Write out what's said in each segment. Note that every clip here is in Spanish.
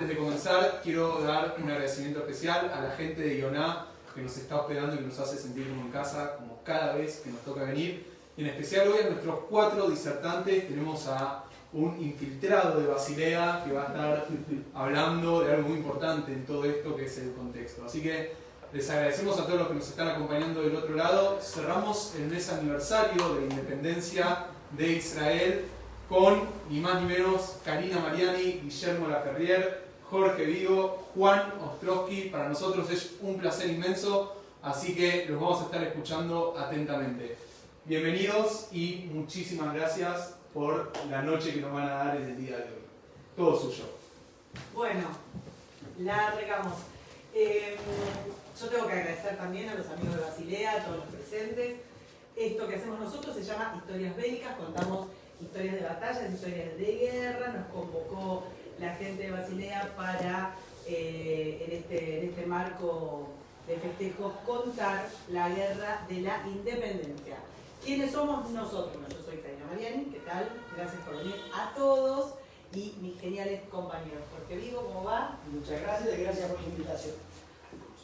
Antes de comenzar, quiero dar un agradecimiento especial a la gente de Ioná que nos está hospedando y que nos hace sentir como en casa, como cada vez que nos toca venir. Y en especial hoy a nuestros 4 disertantes tenemos a un infiltrado de Basilea que va a estar hablando de algo muy importante en todo esto que es el contexto. Así que les agradecemos a todos los que nos están acompañando del otro lado. Cerramos el mes aniversario de la independencia de Israel con ni más ni menos Karina Mariani, Guillermo Laferrier, Jorge Vigo, Juan Ostrowski. Para nosotros es un placer inmenso, así que los vamos a estar escuchando atentamente. Bienvenidos y muchísimas gracias por la noche que nos van a dar en el día de hoy. Todo suyo. Bueno, la regamos. Yo tengo que agradecer también a los amigos de Basilea, a todos los presentes. Esto que hacemos nosotros se llama Historias Bélicas, contamos historias de batallas, historias de guerra. Nos convocó la gente de Basilea para, en este marco de festejos, contar la guerra de la independencia. ¿Quiénes somos nosotros? Yo soy Karina Mariani, ¿qué tal? Gracias por venir a todos y mis geniales compañeros. Jorge Vigo, ¿cómo va? Muchas gracias y gracias por la invitación.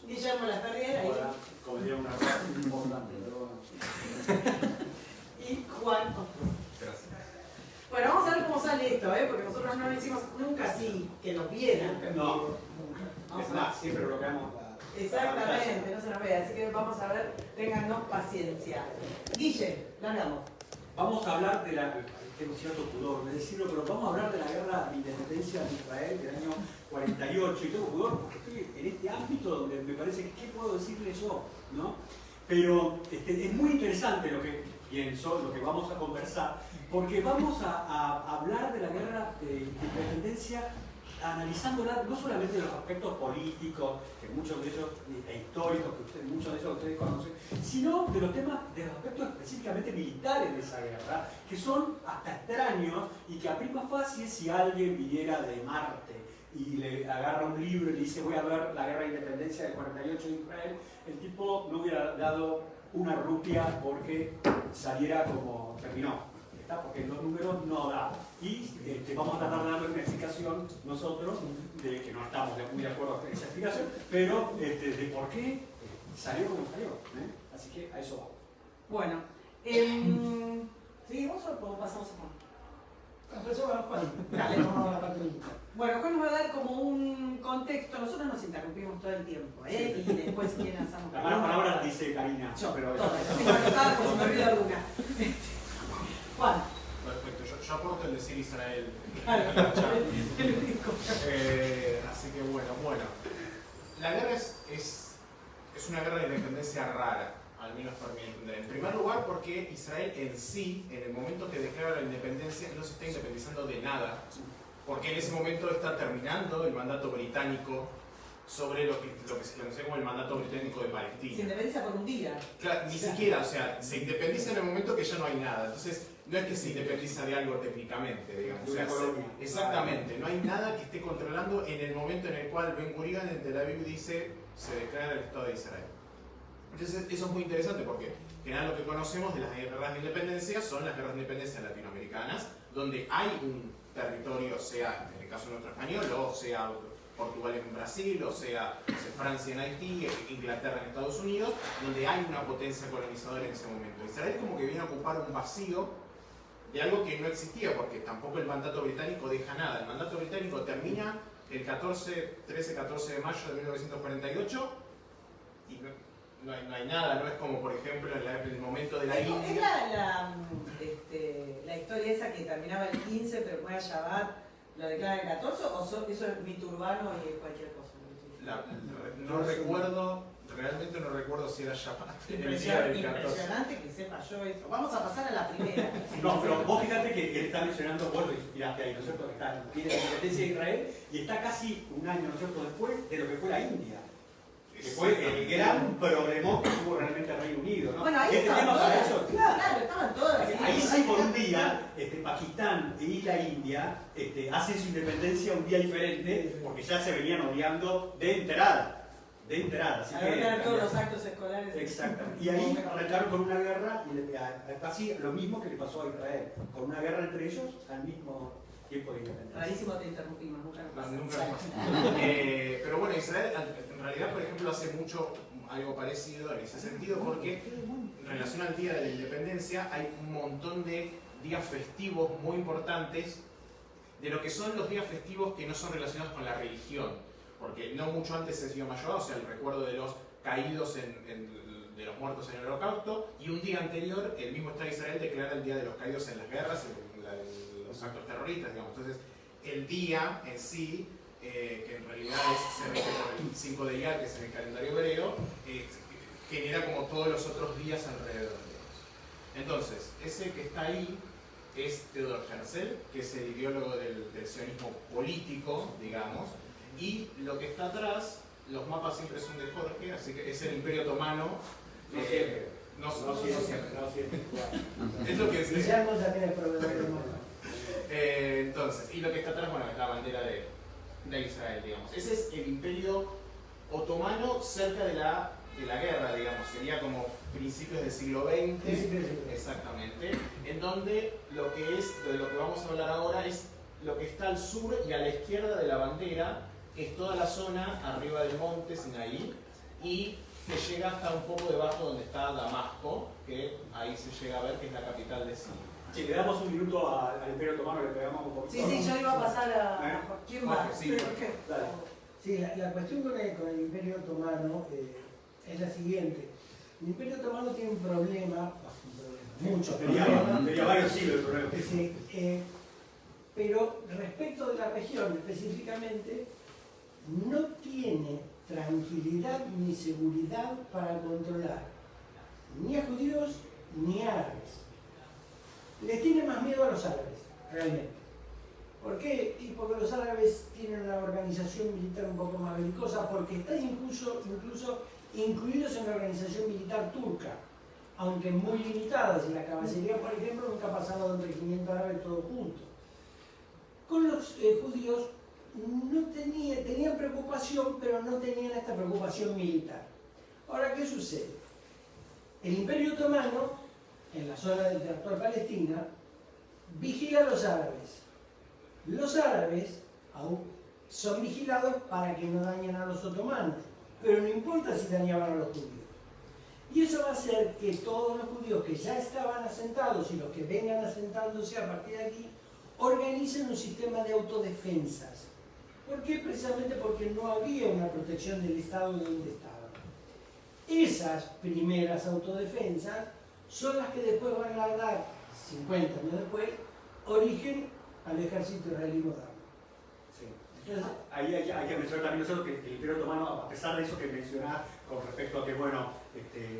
Guillermo Laferrier, ahí. Hola, como diría una frase importante, pero bueno. Y Juan Ostrowski. Gracias. Bueno, vamos a ver cómo sale esto, porque nosotros no lo hicimos nunca así, que nos vieran. No, Vamos es a ver. más, siempre bloqueamos la... Exactamente, no se nos vea, así que vamos a ver, téngannos paciencia. Guille, largamos. Vamos a hablar de la... Tengo cierto pudor de decirlo, pero vamos a hablar de la guerra de independencia de Israel del año 48. Y tengo pudor porque estoy en este ámbito donde me parece que ¿qué puedo decirle yo? ¿No? Pero es muy interesante lo que pienso, lo que vamos a conversar, porque vamos a hablar de la guerra de independencia analizándola no solamente de los aspectos políticos, que muchos de ellos, históricos, muchos de ellos ustedes conocen, sino de los temas, de los aspectos específicamente militares de esa guerra, que son hasta extraños y que a prima facie, si alguien viniera de Marte y le agarra un libro y le dice voy a ver la guerra de independencia del 48 de Israel, el tipo no hubiera dado una rupia porque saliera como terminó. Porque los números no dan. Y vamos a tratar de darle una explicación nosotros, de que no estamos muy de acuerdo con esa explicación, pero de por qué salió como salió. Así que a eso vamos. Bueno, ¿seguimos o pasamos a Juan? Empezamos a Juan. Dale. Vamos a la parte política. Bueno, Juan nos va a dar como un contexto. Nosotros nos interrumpimos todo el tiempo, y después si quieren hacemos... La palabra la dice Karina. Yo, pero todas, las tengo anotadas por si me olvido alguna. Juan. Perfecto, yo aporto el decir Israel. Claro, Así que bueno. La guerra es una guerra de independencia rara, al menos para mi entender. En primer lugar porque Israel en sí, en el momento que declara la independencia, no se está independizando de nada, porque en ese momento está terminando el mandato británico sobre lo que se conoce como el mandato británico de Palestina. Se independiza por un día. Claro, ni siquiera, o sea, se independiza en el momento que ya no hay nada. Entonces, no es que se independiza de algo técnicamente, digamos. O sea, exactamente, no hay nada que esté controlando en el momento en el cual Ben Gurion en Tel Aviv dice se declara el Estado de Israel. Entonces, eso es muy interesante porque en general lo que conocemos de las guerras de independencia son las guerras de independencia latinoamericanas, donde hay un territorio, sea en el caso nuestro español, o sea Portugal en Brasil, o sea Francia en Haití, Inglaterra en Estados Unidos, donde hay una potencia colonizadora en ese momento. Israel como que viene a ocupar un vacío de algo que no existía, porque tampoco el mandato británico deja nada. El mandato británico termina el 13-14 de mayo de 1948 y no hay nada, no es como por ejemplo en el momento de la India. ¿Es la historia esa que terminaba el 15 pero fue a Shabbat? ¿Lo declara el 14 o eso es mito urbano y cualquier cosa? No recuerdo, realmente no recuerdo si era Shabbat el día del 14. Impresionante que sepa yo eso. Vamos a pasar a la primera. No, pero vos fíjate que él está mencionando, vos lo inspiraste ahí, ¿no es cierto? Que está en la independencia de Israel y está casi un año, ¿no es cierto?, después de lo que fue la India. Que fue el gran problemón que tuvo realmente el Reino Unido, ¿no? Bueno, ahí este estaban tema todas. para eso, Claro, estaban todas. ahí sí por un día, Pakistán y la India hacen su independencia un día diferente porque ya se venían odiando de entrada. Así Arrancaron todos los actos escolares. Exactamente. Y ahí arrancaron con una guerra, y casi lo mismo que le pasó a Israel, con una guerra entre ellos al mismo tiempo de independencia. Rarísimo te interrumpimos, nunca nos pasa. Nunca más. Pero bueno, Israel en realidad, por ejemplo, hace mucho algo parecido en ese sentido, porque en relación al Día de la Independencia hay un montón de días festivos muy importantes, de lo que son los días festivos que no son relacionados con la religión, porque no mucho antes es Yom HaShoah, o sea, el recuerdo de los caídos de los muertos en el Holocausto, y un día anterior el mismo Estado de Israel declara el Día de los Caídos en las guerras, en los actos terroristas, digamos. Entonces, el día en sí, que en realidad se rige por el 5 de Iyar, que es en el calendario hebreo, genera como todos los otros días alrededor, digamos. Entonces, ese que está ahí es Theodor Herzl, que es el ideólogo del sionismo político, digamos, y lo que está atrás, los mapas siempre son de Jorge, así que es el Imperio Otomano. No siempre. No siempre. No siempre. Es lo que es. Guillermo también es proveedor de mapa. Entonces, y lo que está atrás, bueno, es la bandera de Israel, digamos. Ese es el Imperio Otomano cerca de la guerra, digamos. Sería como principios del siglo XX. Exactamente. En donde lo que es, de lo que vamos a hablar ahora, es lo que está al sur y a la izquierda de la bandera, que es toda la zona arriba del monte Sinaí, y que llega hasta un poco debajo donde está Damasco, que ahí se llega a ver que es la capital de Siria. Si le damos un minuto al Imperio Otomano, le pegamos un poquito. Sí, yo iba a pasar a... ¿Quién va? Jorge, sí, Jorge. Dale. Sí, la cuestión con el Imperio Otomano es la siguiente. El Imperio Otomano tiene un problema, muchos problemas. Tenía varios siglos el problema. Sí, pero respecto de la región específicamente, no tiene tranquilidad ni seguridad para controlar ni a judíos ni a árabes. Les tiene más miedo a los árabes, realmente. ¿Por qué? Y porque los árabes tienen una organización militar un poco más belicosa, porque están incluso incluidos en la organización militar turca, aunque muy limitadas. Y la caballería, por ejemplo, nunca ha pasado entre 500 árabes todos juntos. Con los judíos no tenían preocupación, pero no tenían esta preocupación militar. Ahora, ¿qué sucede? El Imperio Otomano, en la zona de la actual Palestina, vigila a los árabes. Los árabes aún son vigilados para que no dañen a los otomanos, pero no importa si dañaban a los judíos. Y eso va a hacer que todos los judíos que ya estaban asentados y los que vengan asentándose a partir de aquí, organicen un sistema de autodefensas. ¿Por qué? Precisamente porque no había una protección del Estado donde estaban. Esas primeras autodefensas son las que después van a dar, 50 años después, origen al ejército israelí moderno. Sí. Entonces, Ahí hay que mencionar también nosotros que el Imperio Otomano, a pesar de eso que mencionás con respecto a que, bueno,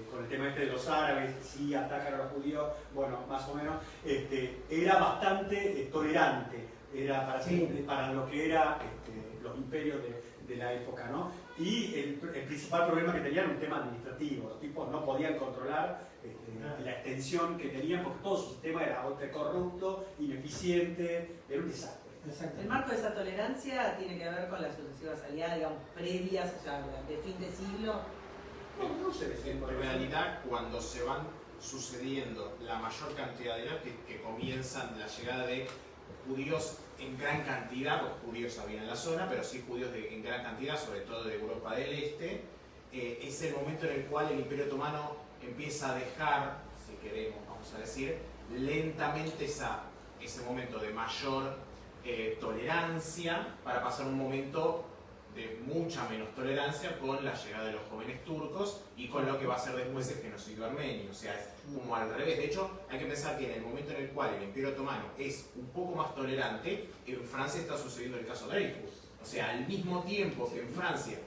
con el tema de los árabes, sí atacan a los judíos, bueno, más o menos, era bastante tolerante, era para lo que eran los imperios de la época, ¿no? Y el principal problema que tenían era un tema administrativo, los tipos no podían controlar la extensión que tenían porque todo su sistema era corrupto, ineficiente, era un desastre. El marco de esa tolerancia tiene que ver con las sucesivas aliadas, digamos, previas, o sea, de fin de siglo. No sé decir En por eso. realidad, cuando se van sucediendo la mayor cantidad de años que comienzan la llegada de judíos en gran cantidad, porque judíos había en la zona, pero sí judíos en gran cantidad, sobre todo de Europa del Este, es el momento en el cual el Imperio Otomano empieza a dejar, si queremos, vamos a decir, lentamente ese momento de mayor tolerancia para pasar un momento de mucha menos tolerancia con la llegada de los jóvenes turcos y con lo que va a ser después el genocidio armenio. O sea, es como al revés. De hecho, hay que pensar que en el momento en el cual el Imperio Otomano es un poco más tolerante, en Francia está sucediendo el caso Dreyfus. O sea, al mismo tiempo que en Francia,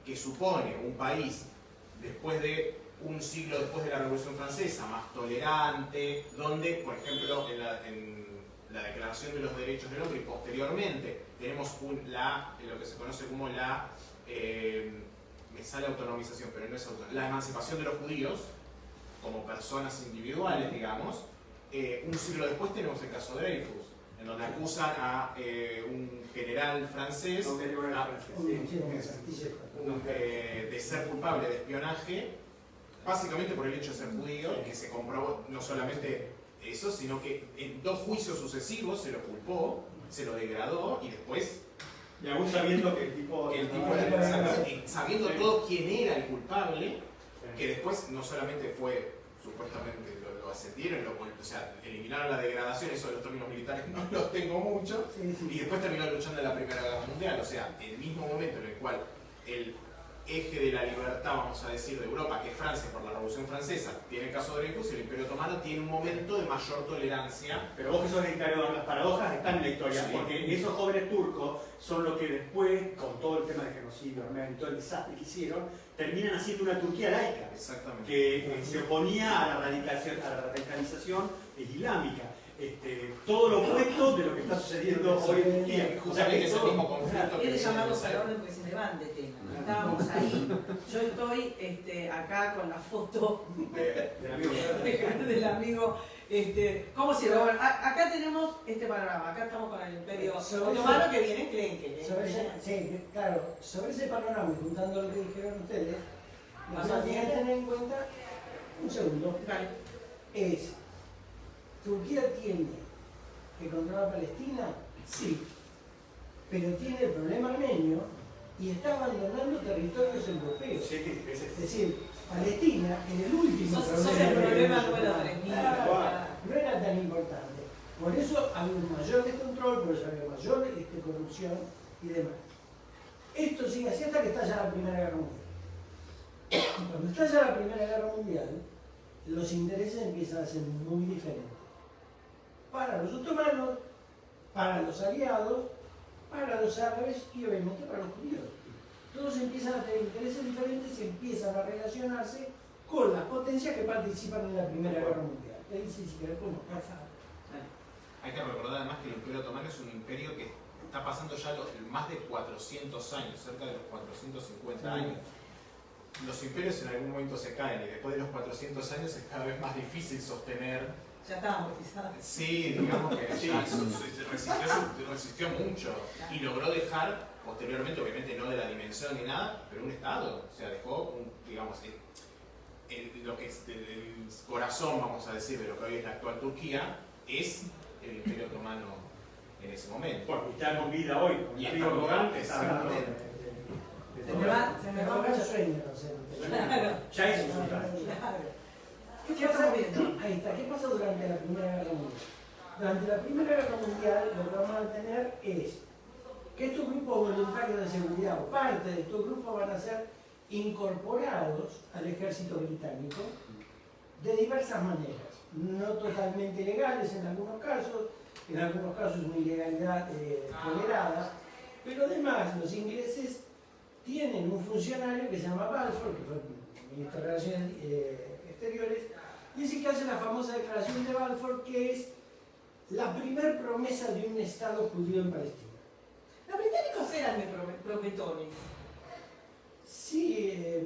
que supone un país después de un siglo después de la Revolución Francesa, más tolerante, donde, por ejemplo, en la Declaración de los Derechos del Hombre y posteriormente tenemos lo que se conoce como me sale autonomización, pero no es la emancipación de los judíos como personas individuales, digamos. Un siglo después tenemos el caso Dreyfus, en donde acusan a un general francés de ser culpable de espionaje, básicamente por el hecho de ser judío, que se comprobó no solamente eso, sino que en 2 juicios sucesivos se lo culpó se lo degradó y después Y aún sabiendo que el tipo sabiendo todo quién era el culpable, que después no solamente fue, supuestamente lo ascendieron, o sea, eliminaron la degradación, eso de los términos militares no los tengo mucho, y después terminó luchando en la Primera Guerra Mundial, o sea, el mismo momento en el cual el eje de la libertad, vamos a decir, de Europa, que es Francia por la Revolución Francesa, tiene el caso de Dreyfus, y el Imperio Otomano tiene un momento de mayor tolerancia. Pero vos que sos historiador, las paradojas están en la historia, Sí. porque esos jóvenes turcos son los que después, con todo el tema de genocidio, armero y todo el desastre que hicieron, terminan haciendo una Turquía laica, Exactamente. que se oponía a la radicalización islámica. Todo lo opuesto de lo que está sucediendo hoy en día. O sea, Justamente es el todo- mismo conflicto que Quiere decía llamarlos al Gonzalo. orden porque se me van de tema. Estábamos ahí. Yo estoy acá con la foto del amigo. del amigo. ¿Cómo se llama? Bueno, acá tenemos este panorama. Acá estamos con el Imperio Sobre Otomano que viene Clenque. Sí, claro, sobre ese panorama, y juntando lo que dijeron ustedes, lo Pasó que al hay que siguiente. tener en cuenta, un segundo, Vale. es, ¿Turquía tiene que controlar Palestina? Sí, pero tiene el problema armenio y está abandonando territorios europeos. Sí, Es decir, Palestina, en el último Sos el problema número 3000. Claro, no era tan importante. Por eso había un mayor descontrol, por eso había mayor corrupción y demás. Esto sigue así hasta que estalla la Primera Guerra Mundial. Cuando estalla la Primera Guerra Mundial, los intereses empiezan a ser muy diferentes. Para los otomanos, para los aliados, para los árabes y obviamente para los judíos. Todos empiezan a tener intereses diferentes y empiezan a relacionarse con las potencias que participan en la Primera Guerra Mundial. Ahí sí, si querés, podemos pasar. Hay que recordar además que el Imperio Otomano es un imperio que está pasando ya más de 400 años, cerca de los 450 Sí. años. Los imperios en algún momento se caen y después de los 400 años es cada vez más difícil sostener. Ya estaba amortizado. Sí, digamos que sí, resistió mucho y logró dejar posteriormente, obviamente no de la dimensión ni nada, pero un estado. O sea, dejó, digamos, lo que es el corazón, vamos a decir, de lo que hoy es la actual Turquía, es el Imperio Otomano en ese momento. Bueno, y está con vida hoy. Con Y el está amigo con Gogán, vida, está hablando de Se todo me eso. va, se me va. Ahora sueño, no sé. Claro. Ya es un sultán. Claro. ¿Qué ¿Qué pasa? estamos viendo? Ahí está. ¿Qué pasó durante la Primera Guerra Mundial? Durante la Primera Guerra Mundial lo que vamos a tener es que estos grupos voluntarios de seguridad, o parte de estos grupos, van a ser incorporados al ejército británico de diversas maneras. No totalmente legales en algunos casos una ilegalidad tolerada, pero además los ingleses tienen un funcionario que se llama Balfour, que fue ministro de Relaciones Exteriores, y es el que hace la famosa declaración de Balfour, que es la primer promesa de un Estado judío en Palestina. Los británicos eran de prometones. Sí,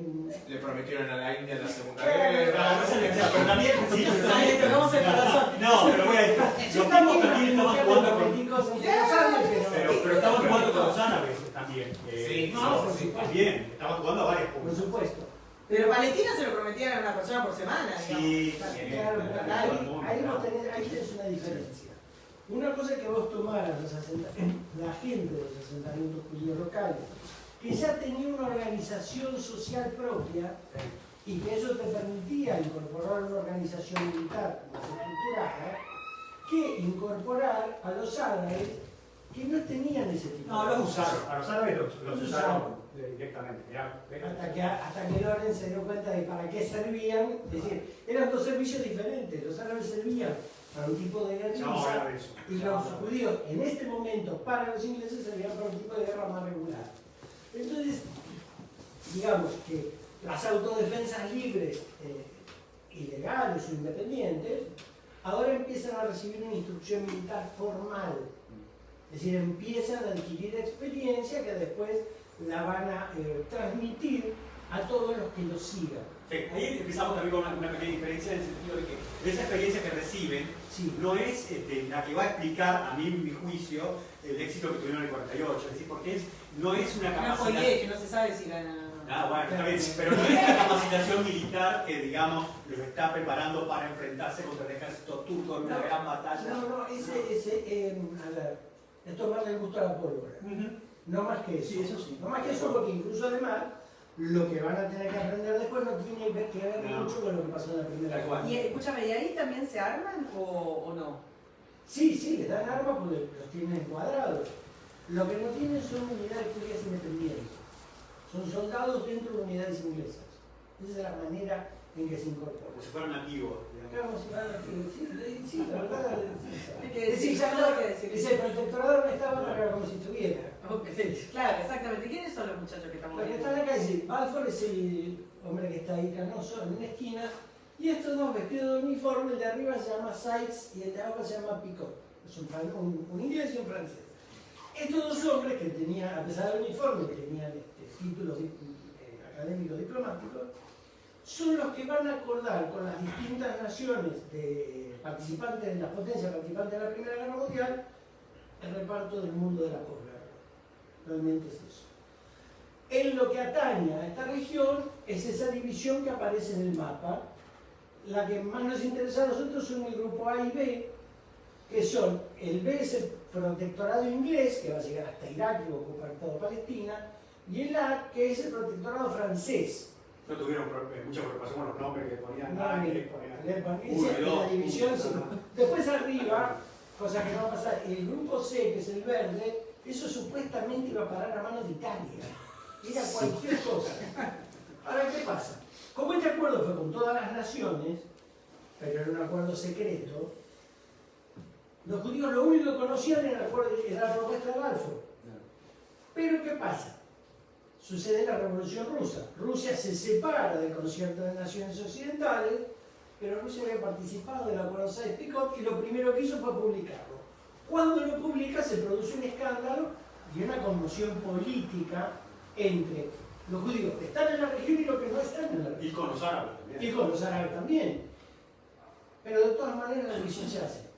Le prometieron a la India en la Segunda Claro, Guerra. Pero también, sí, Ay, le tocamos el corazón. no, pero voy a decir, yo también también estamos jugando con, prometí cosas interesantes, pero estamos jugando con los árabes también. Sí, no, sí, sí. También, estamos jugando a varios por puntos. supuesto. Pero Palestina se lo prometían a una persona por semana. Sí, digamos. sí. Claro, todo el mundo, ahí claro. tenés una diferencia. Una cosa es que vos tomaras la gente de los asentamientos judíos locales, que ya tenía una organización social propia y que eso te permitía incorporar una organización militar más estructurada, que incorporar a los árabes que no tenían ese tipo No, de los usaron, a los árabes los Los usaron directamente. Ya, hasta que Loren se dio cuenta de para qué servían, es decir, eran dos servicios diferentes. Los árabes servían para un tipo de guerra no, ahora eso. y los judíos en este momento para los ingleses servían para un tipo de guerra más regular. Entonces, digamos que las autodefensas libres, ilegales o independientes, ahora empiezan a recibir una instrucción militar formal. Es decir, empiezan a adquirir experiencia que después la van a transmitir a todos los que los sigan. Sí, ahí empezamos también con una pequeña diferencia en el sentido de que esa experiencia que reciben Sí. no es la que va a explicar, a mí, en mi juicio, el éxito que tuvieron en el 48. Es decir, porque no es una Una capacidad. joyée que no se sabe si gana. Ah, bueno, está bien, pero no es la capacitación militar que, digamos, los está preparando para enfrentarse contra el ejército turco en una gran batalla. No, a ver, es tomarle el gusto a la pólvora. No más que eso. Sí, eso sí. No más que eso, porque incluso además lo que van a tener que aprender después no tiene que ver No. mucho con lo que pasó en la primera Tal cual. guerra. Y escúchame, ¿y ahí también se arman o no? Sí, sí, les dan armas porque los tienen cuadrados. Lo que no tienen son unidades judías independientes. Son soldados dentro de unidades inglesas. Esa es la manera en que se incorporan. Como si fueran nativos, digamos. Claro, si van a- sí, la verdad. Hay que Es decir, decir, ya ya no, no hay que decir. es el protectorado no estaba, pero era como si estuviera. Ok, claro, exactamente. ¿Quiénes son los muchachos que estamos Los que viendo? están acá es decir, Balfour es el hombre que está ahí canoso en una esquina, y estos dos vestidos de uniforme, el de arriba se llama Sykes y el de abajo se llama Picot. Es un inglés y un francés. Estos dos hombres que tenían, a pesar del uniforme, tenían títulos académicos diplomáticos, son los que van a acordar con las distintas naciones de participantes, de las potencias participantes de la Primera Guerra Mundial, el reparto del mundo de la posguerra. Realmente es eso. En lo que atañe a esta región es esa división que aparece en el mapa. La que más nos interesa a nosotros son el grupo A y B, que son, el B es el protectorado inglés, que va a llegar hasta Irak y va a ocupar toda Palestina, y el A, que es el protectorado francés. No tuvieron mucha preocupación con los nombres que ponían. No, que ni- ponían. esa es la división, sí. Ajá. Después arriba, cosa que no va a pasar, el grupo C, que es el verde, eso supuestamente iba a parar a manos de Italia. Era cualquier cosa. Ahora, ¿qué pasa? Como este acuerdo fue con todas las naciones, pero era un acuerdo secreto, los judíos lo único que conocían era, era la propuesta de Balfour. Pero ¿qué pasa? Sucede la Revolución Rusa. Rusia se separa del concierto de naciones occidentales, pero Rusia había participado del acuerdo Sykes-Picot y lo primero que hizo fue publicarlo. Cuando lo publica se produce un escándalo y una conmoción política entre los judíos que están en la región y los que no están en la región. Y con los árabes también. Y con los árabes también. Pero de todas maneras la división se hace.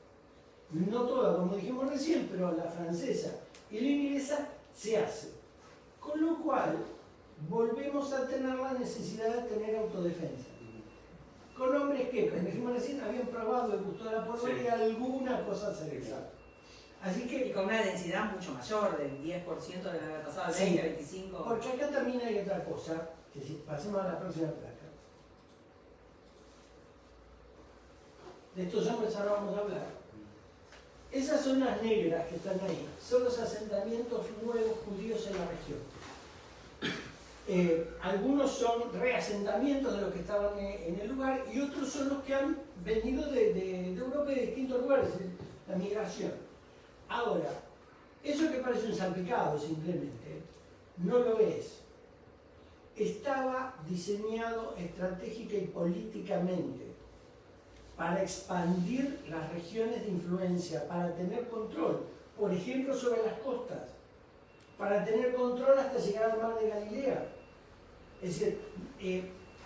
No toda, como dijimos recién, pero la francesa y la inglesa se hace. Con lo cual, volvemos a tener la necesidad de tener autodefensa. Con hombres que, como dijimos recién, habían probado el gusto de la pólvora Sí. y alguna cosa cerca. Así Y que, con una densidad mucho mayor, del 10% de la guerra pasada, al Sí. 20, 25. porque acá también hay otra cosa, que si pasemos a la próxima placa. De estos hombres ahora vamos a hablar. Esas zonas negras que están ahí son los asentamientos nuevos judíos en la región. Algunos son reasentamientos de los que estaban en el lugar y otros son los que han venido de Europa y de distintos lugares, la migración. Ahora, eso que parece un salpicado simplemente, no lo es. Estaba diseñado estratégica y políticamente para expandir las regiones de influencia, para tener control, por ejemplo, sobre las costas, para tener control hasta llegar al mar de Galilea. Es decir,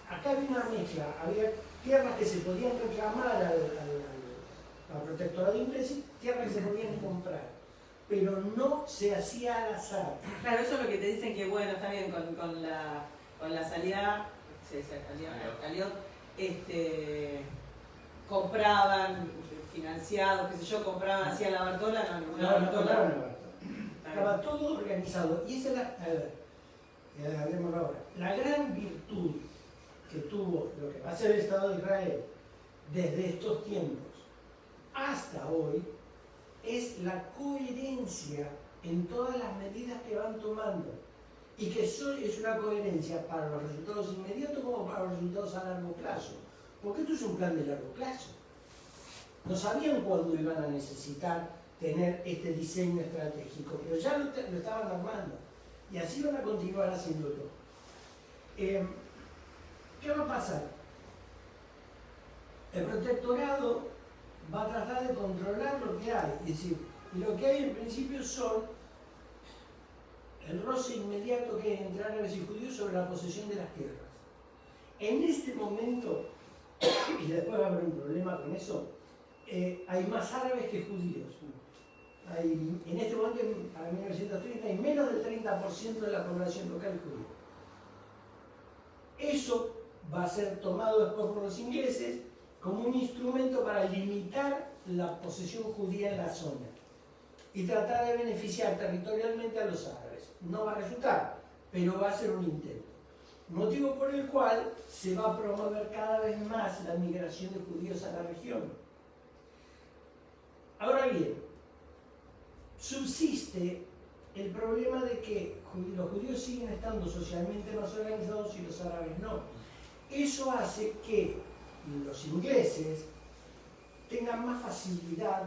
acá había una mezcla, había tierras que se podían reclamar al protectorado inglés y tierras que se podían comprar, pero no se hacía al azar. Claro, eso es lo que te dicen que, bueno, está bien, con la salida, se dice Aliot, compraban, financiados, qué sé yo, compraban, hacían la Bartola, no, ninguna No, Bartola. estaba todo organizado. Y esa es a ver, hablemos ahora. La gran virtud que tuvo lo que va a ser el Estado de Israel desde estos tiempos hasta hoy es la coherencia en todas las medidas que van tomando. Y que es una coherencia para los resultados inmediatos como para los resultados a largo plazo. Porque esto es un plan de largo plazo. No sabían cuándo iban a necesitar tener este diseño estratégico, pero ya lo estaban armando. Y así van a continuar haciéndolo. ¿Qué va a pasar? El protectorado va a tratar de controlar lo que hay. Es decir, y lo que hay en principio son el roce inmediato que es entre árabes y judíos sobre la posesión de las tierras. En este momento, y después va a haber un problema con eso, hay más árabes que judíos. En este momento, para 1930, hay menos del 30% de la población local judía. Eso va a ser tomado después por los ingleses como un instrumento para limitar la posesión judía en la zona. y tratar de beneficiar territorialmente a los árabes. No va a resultar, pero va a ser un intento. Motivo por el cual se va a promover cada vez más la migración de judíos a la región. Ahora bien, subsiste el problema de que los judíos siguen estando socialmente más organizados y los árabes no. Eso hace que los ingleses tengan más facilidad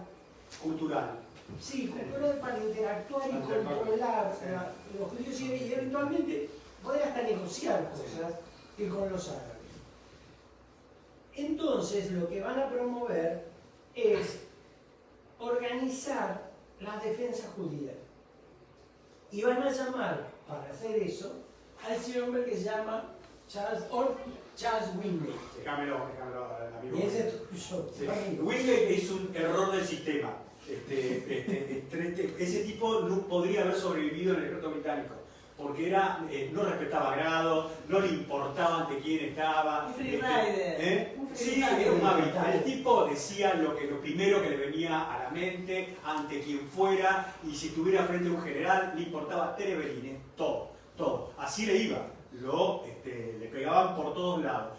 Cultural. sí, cultural para interactuar y controlar. Los judíos siguen y eventualmente poder hasta negociar cosas que con los árabes. Entonces lo que van a promover es organizar las defensas judías. Y van a llamar, para hacer eso, a ese hombre que se llama Charles Wingate. Déjamelo, amigo. Y ese es tuyo. Sí. Wingate es un error del sistema. Ese tipo no podría haber sobrevivido en el ejército británico. Porque era, no respetaba grado, no le importaba ante quién estaba. Un free rider. Sí, era un hábito. El tipo decía lo primero que le venía a la mente, ante quien fuera, y si tuviera frente a un general, le importaba tereberines, todo. Así le iba. Le pegaban por todos lados.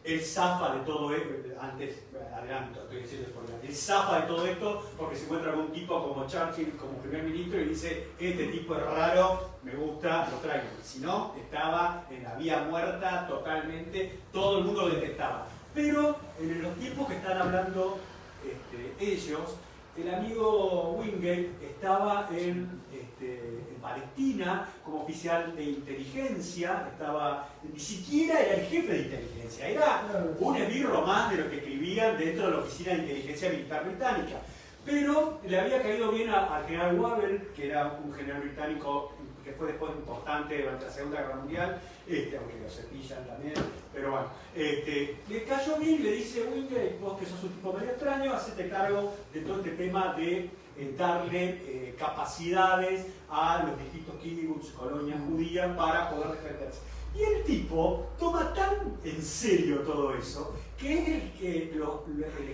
Él zafa de todo esto, él zafa de todo esto porque se encuentra con un tipo como Churchill, como primer ministro, y dice, este tipo es raro, me gusta, lo traigo. Y si no, estaba en la vía muerta totalmente, todo el mundo lo detestaba. Pero en los tiempos que están hablando ellos, el amigo Wingate estaba en Palestina como oficial de inteligencia, ni siquiera era el jefe de inteligencia, era un esbirro más de lo que escribían dentro de la Oficina de Inteligencia Militar Británica. Pero le había caído bien al general Wavell, que era un general británico que fue después importante durante la Segunda Guerra Mundial, aunque lo cepillan también, pero bueno, le cayó bien y le dice, Wingate, vos que sos un tipo medio extraño, hacete cargo de todo este tema de darle capacidades a los distintos kibbutz, colonias judías, para poder defenderse. Y el tipo toma tan en serio todo eso que el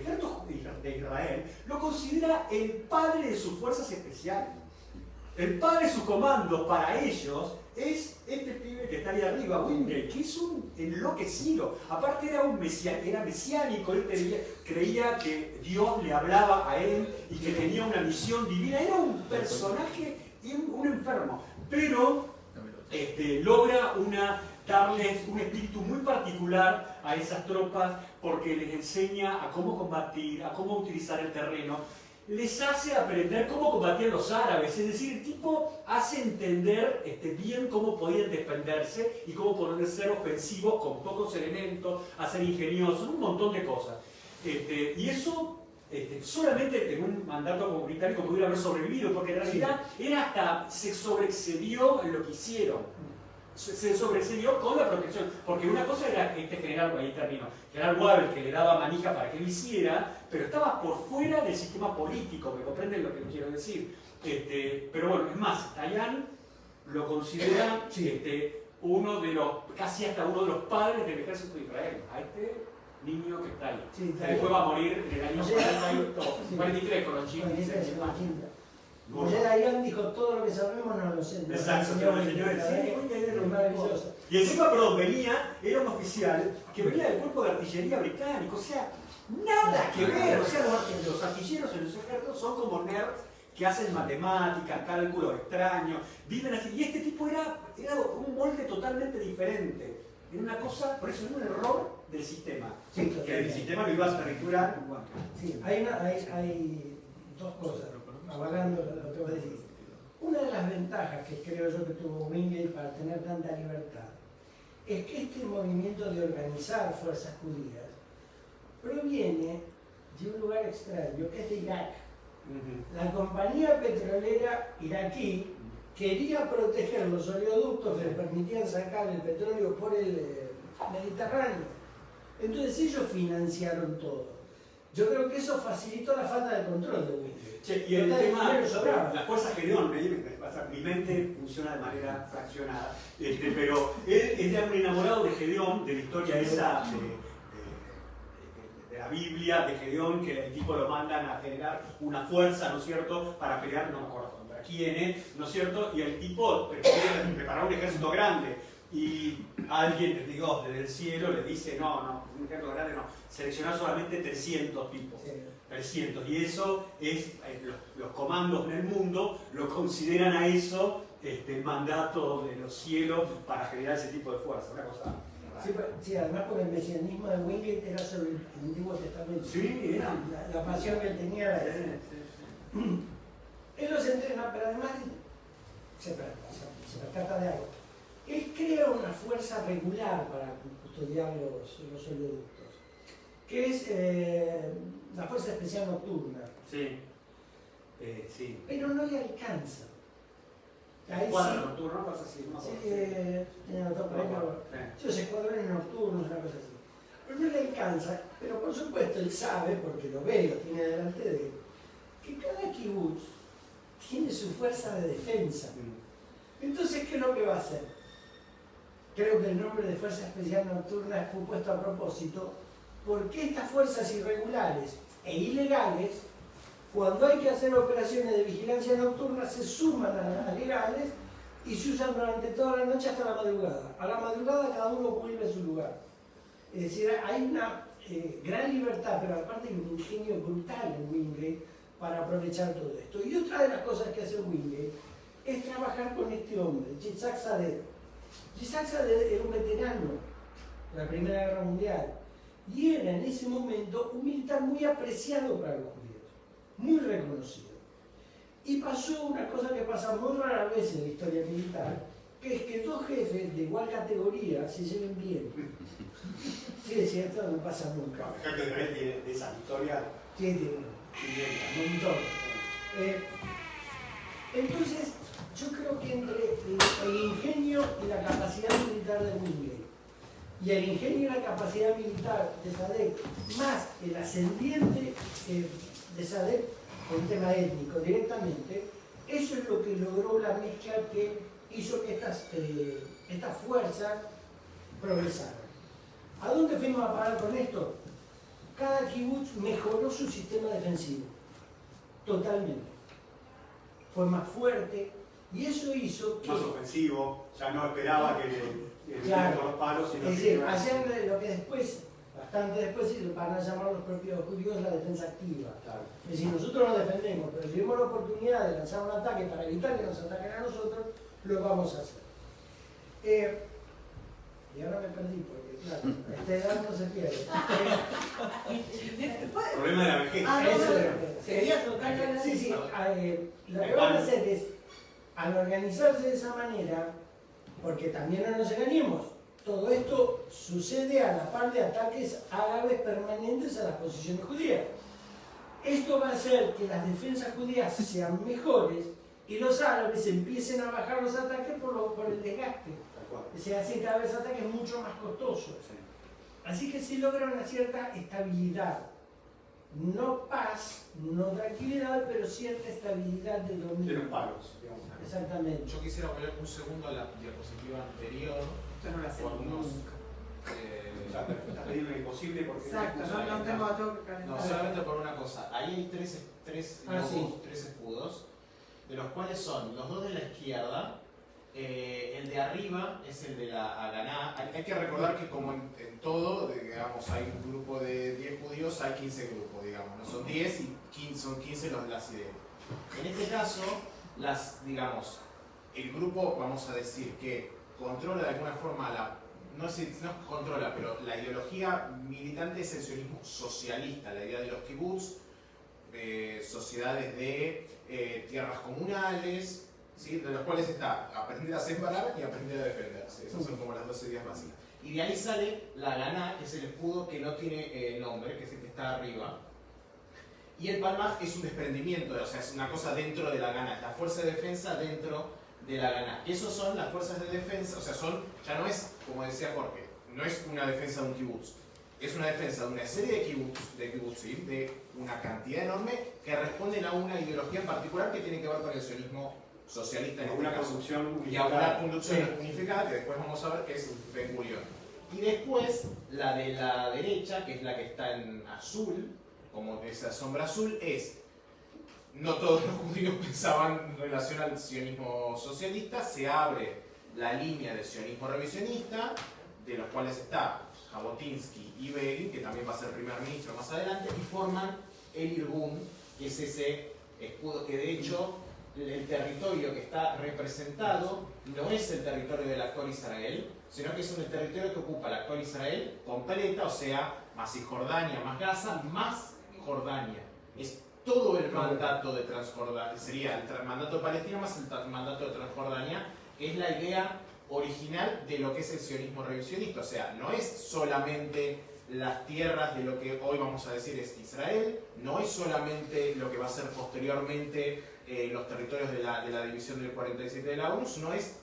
ejército de Israel lo considera el padre de sus fuerzas especiales. El padre de su comando para ellos es este pibe que está ahí arriba, Wingate, que es un enloquecido. Aparte era mesiánico, él creía que Dios le hablaba a él y que tenía una misión divina. Era un personaje, un enfermo. Pero logra darles un espíritu muy particular a esas tropas porque les enseña a cómo combatir, a cómo utilizar el terreno. Les hace aprender cómo combatían los árabes, es decir, el tipo hace entender bien cómo podían defenderse y cómo poder ser ofensivos con pocos elementos, hacer ingeniosos, un montón de cosas. Y eso solamente en un mandato como británico pudiera haber sobrevivido, porque en realidad se sobreexcedió en lo que hicieron. Se sobreexcedió con la protección, porque una cosa era general, ahí terminó, general Wavell, que le daba manija para que lo hiciera, pero estaba por fuera del sistema político, ¿me comprenden lo que quiero decir? Pero bueno, es más, Dayan lo considera casi hasta uno de los padres del ejército de Israel, a este niño que está ahí. Sí, después va a morir en el año 43 con los chinos. Moshe Dayan dijo, todo lo que sabemos no lo sé. Exacto, señores. Es maravilloso. Y encima, era un oficial que venía del cuerpo de artillería británico, o sea, nada que ver. O sea, los artilleros en los ejércitos son como nerds que hacen matemáticas, cálculos extraños, viven así. Y este tipo era un molde totalmente diferente. Era una cosa, por eso era un error del sistema. Sí, que el sistema lo iba a triturar. Sí, hay dos cosas. Avalando lo que vos decís. Una de las ventajas que creo yo que tuvo Wingate para tener tanta libertad es que este movimiento de organizar fuerzas judías proviene de un lugar extraño, que es de Irak. La compañía petrolera iraquí quería proteger los oleoductos que les permitían sacar el petróleo por el Mediterráneo. Entonces ellos financiaron todo. Yo creo que eso facilitó la falta de control de Wingate. Y el tema, las fuerzas Gedeón, mi mente funciona de manera fraccionada, pero él era un enamorado de Gedeón, de la historia esa de de la Biblia de Gedeón, que el tipo lo mandan a generar una fuerza, ¿no es cierto?, para pelear, no me acuerdo contra quién, ¿no es cierto?, y el tipo quiere preparar un ejército grande. Y alguien, les digo, desde el cielo le dice, no, un ejército grande no, seleccionar solamente 300 tipos. Sí. 300. Y eso es, los comandos en el mundo lo consideran a eso el mandato de los cielos para generar ese tipo de fuerza. Una cosa rara. Sí, además porque el mesianismo de Wingate era sobre el Antiguo Testamento. Sí, era. La pasión que él tenía era esa. Él los entrena, pero además se percata de algo. Él crea una fuerza regular para custodiar los oleoductos, que es la Fuerza Especial Nocturna. Sí. Sí. Pero no le alcanza. Ahí Cuadro sí, nocturno, cosas así, no me acuerdo. tiene otro por ahí, pero sí, escuadrones nocturnos, una cosa así. Pero no le alcanza, pero por supuesto él sabe, porque lo ve, lo tiene delante de él, que cada kibutz tiene su fuerza de defensa. Entonces, ¿qué es lo que va a hacer? Creo que el nombre de Fuerza Especial Nocturna fue puesto a propósito porque estas fuerzas irregulares e ilegales, cuando hay que hacer operaciones de vigilancia nocturna, se suman a las legales y se usan durante toda la noche hasta la madrugada. A la madrugada cada uno vuelve a su lugar. Es decir, hay una gran libertad, pero aparte hay un ingenio brutal en Wingate para aprovechar todo esto. Y otra de las cosas que hace Wingate es trabajar con este hombre, Yitzhak Sadeh. Yitzhak Sadeh era un veterano de la Primera Guerra Mundial y era en ese momento un militar muy apreciado para los judíos, muy reconocido. Y pasó una cosa que pasa muy rara vez en la historia militar, que es que dos jefes de igual categoría se lleven bien. Sí, es cierto, no pasa nunca. Fíjate de esa historia. Tiene un montón. Entonces, yo creo que entre el ingenio y la capacidad militar de Wingate y el ingenio y la capacidad militar de Sadeh, más el ascendiente de Sadeh con tema étnico directamente, eso es lo que logró la mezcla que hizo que estas fuerzas progresaran. ¿A dónde fuimos a parar con esto? Cada kibutz mejoró su sistema defensivo, totalmente. Fue más fuerte y eso hizo que... Más ofensivo, ya no esperaba que le Claro. con los palos, sino Es que decir, iba a- hacer lo que después, bastante después, van a llamar los propios judíos la defensa activa. Claro. Es decir, nosotros nos defendemos, pero si vemos la oportunidad de lanzar un ataque para evitar que nos ataquen a nosotros, lo vamos a hacer. Y ahora me perdí, porque claro, a esta edad no se pierde. Problema de la vejez. Eso es. Quería tocar Sí, sí. Lo que van a hacer es, al organizarse de esa manera, porque también no nos engañemos, todo esto sucede a la par de ataques árabes permanentes a las posiciones judías. Esto va a hacer que las defensas judías sean mejores y los árabes empiecen a bajar los ataques por el desgaste. Tal cual. Se hacen cada vez ataques mucho más costosos. Sí. Así que se logra una cierta estabilidad. No paz, no tranquilidad, pero cierta estabilidad de De dominio. los palos, digamos. Exactamente. Yo quisiera volver un segundo a la diapositiva anterior. Yo no la sé Por unos, nunca. O sea, está pedido imposible porque... Exacto, no tengo a todo que No, calentar. solamente por una cosa. Ahí hay tres logos, sí. tres escudos, de los cuales son los dos de la izquierda. El de arriba es el de la Haganá. Hay que recordar que como en todo, digamos, hay un grupo de 10 judíos, hay 15 grupos, digamos. No son 10 y 15, son 15 los de las ideas. En este caso, digamos, el grupo, vamos a decir, que controla de alguna forma no controla, pero la ideología militante es el sionismo socialista, la idea de los kibbutz, sociedades de tierras comunales, ¿sí? De los cuales está aprender a separar y aprender a defenderse. Esas son como las dos ideas básicas. Y de ahí sale la Haganá, que es el escudo que no tiene nombre, que es el que está arriba. Y el Palmaj es un desprendimiento, o sea, es una cosa dentro de la Haganá, es la fuerza de defensa dentro de la Haganá. Esos son las fuerzas de defensa, o sea, ya no es, como decía Jorge, no es una defensa de un kibutz, es una defensa de una serie de kibbutzim, de una cantidad enorme, que responden a una ideología en particular que tiene que ver con el sionismo socialista en Una este caso. construcción Y a una unificada. conducción unificada que después vamos a ver que es Ben Gurión. Y después, la de la derecha, que es la que está en azul, como esa sombra azul, es, no todos los judíos pensaban en relación al sionismo socialista, se abre la línea del sionismo revisionista, de los cuales está Jabotinsky y Begin, que también va a ser primer ministro más adelante, y forman el Irgun, que es ese escudo que de hecho el territorio que está representado no es el territorio del actual Israel, sino que es un territorio que ocupa el actual Israel completa, o sea, más Cisjordania, más Gaza, más Jordania. Es todo el mandato de Transjordania, sería el mandato de Palestina más el mandato de Transjordania, que es la idea original de lo que es el sionismo revisionista. O sea, no es solamente las tierras de lo que hoy vamos a decir es Israel, no es solamente lo que va a ser posteriormente los territorios de la división del 47 de la ONU, sino es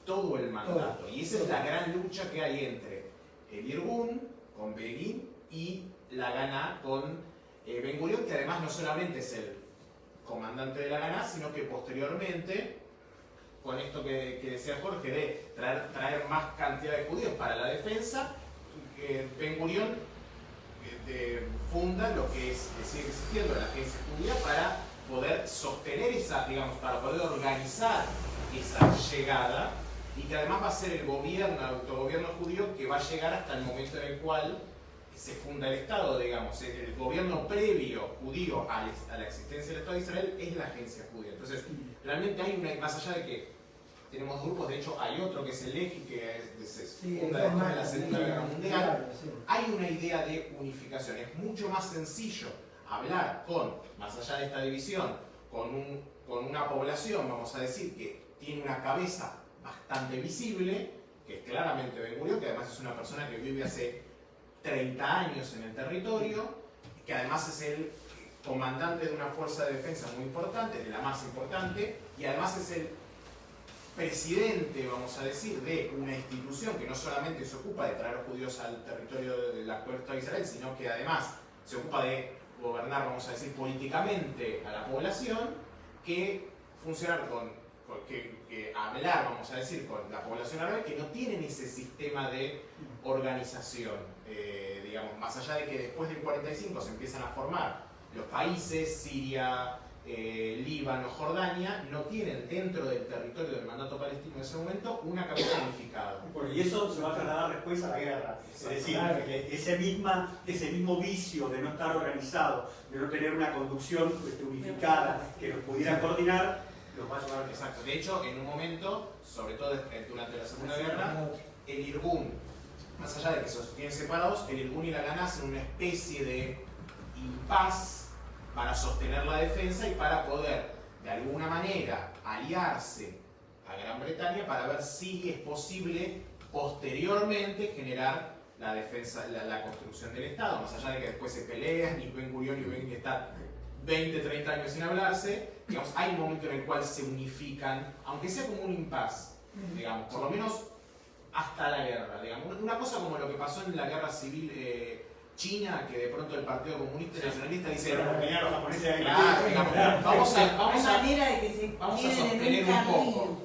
todo el mandato. Y esa es la gran lucha que hay entre el Irgun con Begin y la Haganah con Ben Gurion, que además no solamente es el comandante de la Haganah, sino que posteriormente, con esto que decía Jorge, de traer más cantidad de judíos para la defensa, Ben Gurion funda lo que sigue existiendo la agencia judía para poder sostener esa, digamos, para poder organizar esa llegada, y que además va a ser el gobierno, el autogobierno judío, que va a llegar hasta el momento en el cual se funda el Estado, digamos. El gobierno previo judío a la existencia del Estado de Israel es la agencia judía. Entonces, realmente hay una, más allá de que tenemos grupos, de hecho hay otro que es el EJI, que se funda después de la Segunda Guerra Mundial, hay una idea de unificación. Es mucho más sencillo hablar más allá de esta división, con una población, vamos a decir, que tiene una cabeza bastante visible, que es claramente Ben Gurion, que además es una persona que vive hace 30 años en el territorio, que además es el comandante de una fuerza de defensa muy importante, de la más importante, y además es el presidente, vamos a decir, de una institución que no solamente se ocupa de traer judíos al territorio del actual Estado de Israel, sino que además se ocupa de gobernar, vamos a decir, políticamente a la población, que funcionar que hablar, vamos a decir, con la población árabe, que no tienen ese sistema de organización, digamos, más allá de que después del 45 se empiezan a formar los países, Siria, Líbano, Jordania, no tienen dentro del territorio del mandato palestino en ese momento una cabeza unificada. Bueno, y eso se va a trasladar después a la guerra. Es decir, que ese mismo vicio de no estar organizado, de no tener una conducción unificada que nos pudiera coordinar, los va a llevar. Exacto. De hecho, en un momento, sobre todo durante la Segunda Guerra, el Irgun, más allá de que se sostienen separados, el Irgun y la Haganah hacen una especie de impas para sostener la defensa y para poder, de alguna manera, aliarse a Gran Bretaña para ver si es posible posteriormente generar la defensa, la construcción del Estado, más allá de que después se pelean y Ben Gurion y Begin están 20, 30 años sin hablarse, digamos, hay un momento en el cual se unifican, aunque sea como un impasse, digamos, por lo menos hasta la guerra, digamos. Una cosa como lo que pasó en la guerra civil China, que de pronto el Partido Comunista y Nacionalista dice, vamos a sostener un poco.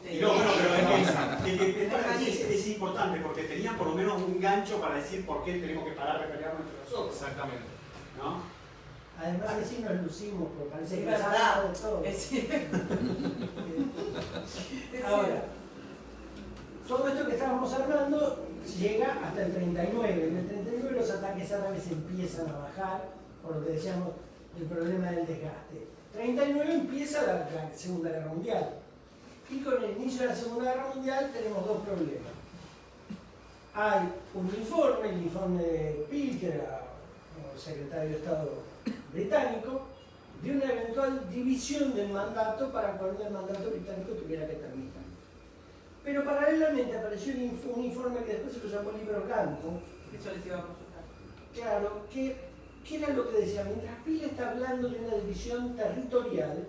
Es importante porque tenían por lo menos un gancho para decir por qué tenemos que parar de pelearnos entre nosotros. Exactamente. ¿No? Además así nos lucimos, porque parece que verdad, de todo. es cierto. Ahora, todo esto que estábamos hablando llega hasta el 39. En el 39 los ataques árabes empiezan a bajar, por lo que decíamos, el problema del desgaste. 39 empieza la Segunda Guerra Mundial. Y con el inicio de la Segunda Guerra Mundial tenemos dos problemas. Hay un informe, el informe de Peel, que era el secretario de Estado británico, de una eventual división del mandato para cuando el mandato británico tuviera que terminar. Pero paralelamente apareció un informe que después se lo llamó Libro Blanco. Eso les iba a consultar. Claro, ¿qué era lo que decía? Mientras Peel está hablando de una división territorial,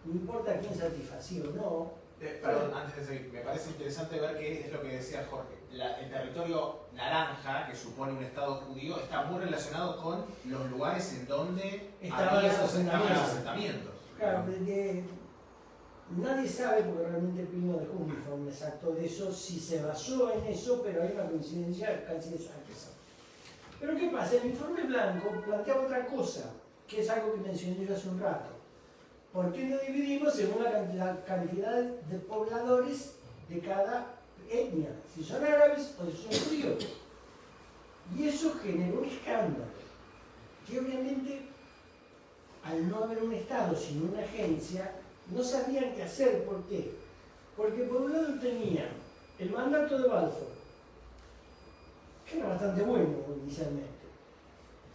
no importa quién satisfacía o no. Perdón, antes de seguir, me parece interesante ver qué es lo que decía Jorge. El territorio naranja, que supone un Estado judío, está muy relacionado con los lugares en donde estaban los asentamientos. Claro, nadie sabe, porque realmente Peel no dejó un informe exacto marco de eso, si se basó en eso, pero hay una coincidencia casi exacta. Pero ¿qué pasa? El informe blanco planteaba otra cosa, que es algo que mencioné yo hace un rato. ¿Por qué no dividimos según la cantidad de pobladores de cada etnia? Si son árabes o si son judíos. Y eso generó un escándalo, que obviamente, al no haber un Estado, sino una agencia, no sabían qué hacer. ¿Por qué? Porque por un lado tenían el mandato de Balfour, que era bastante bueno inicialmente.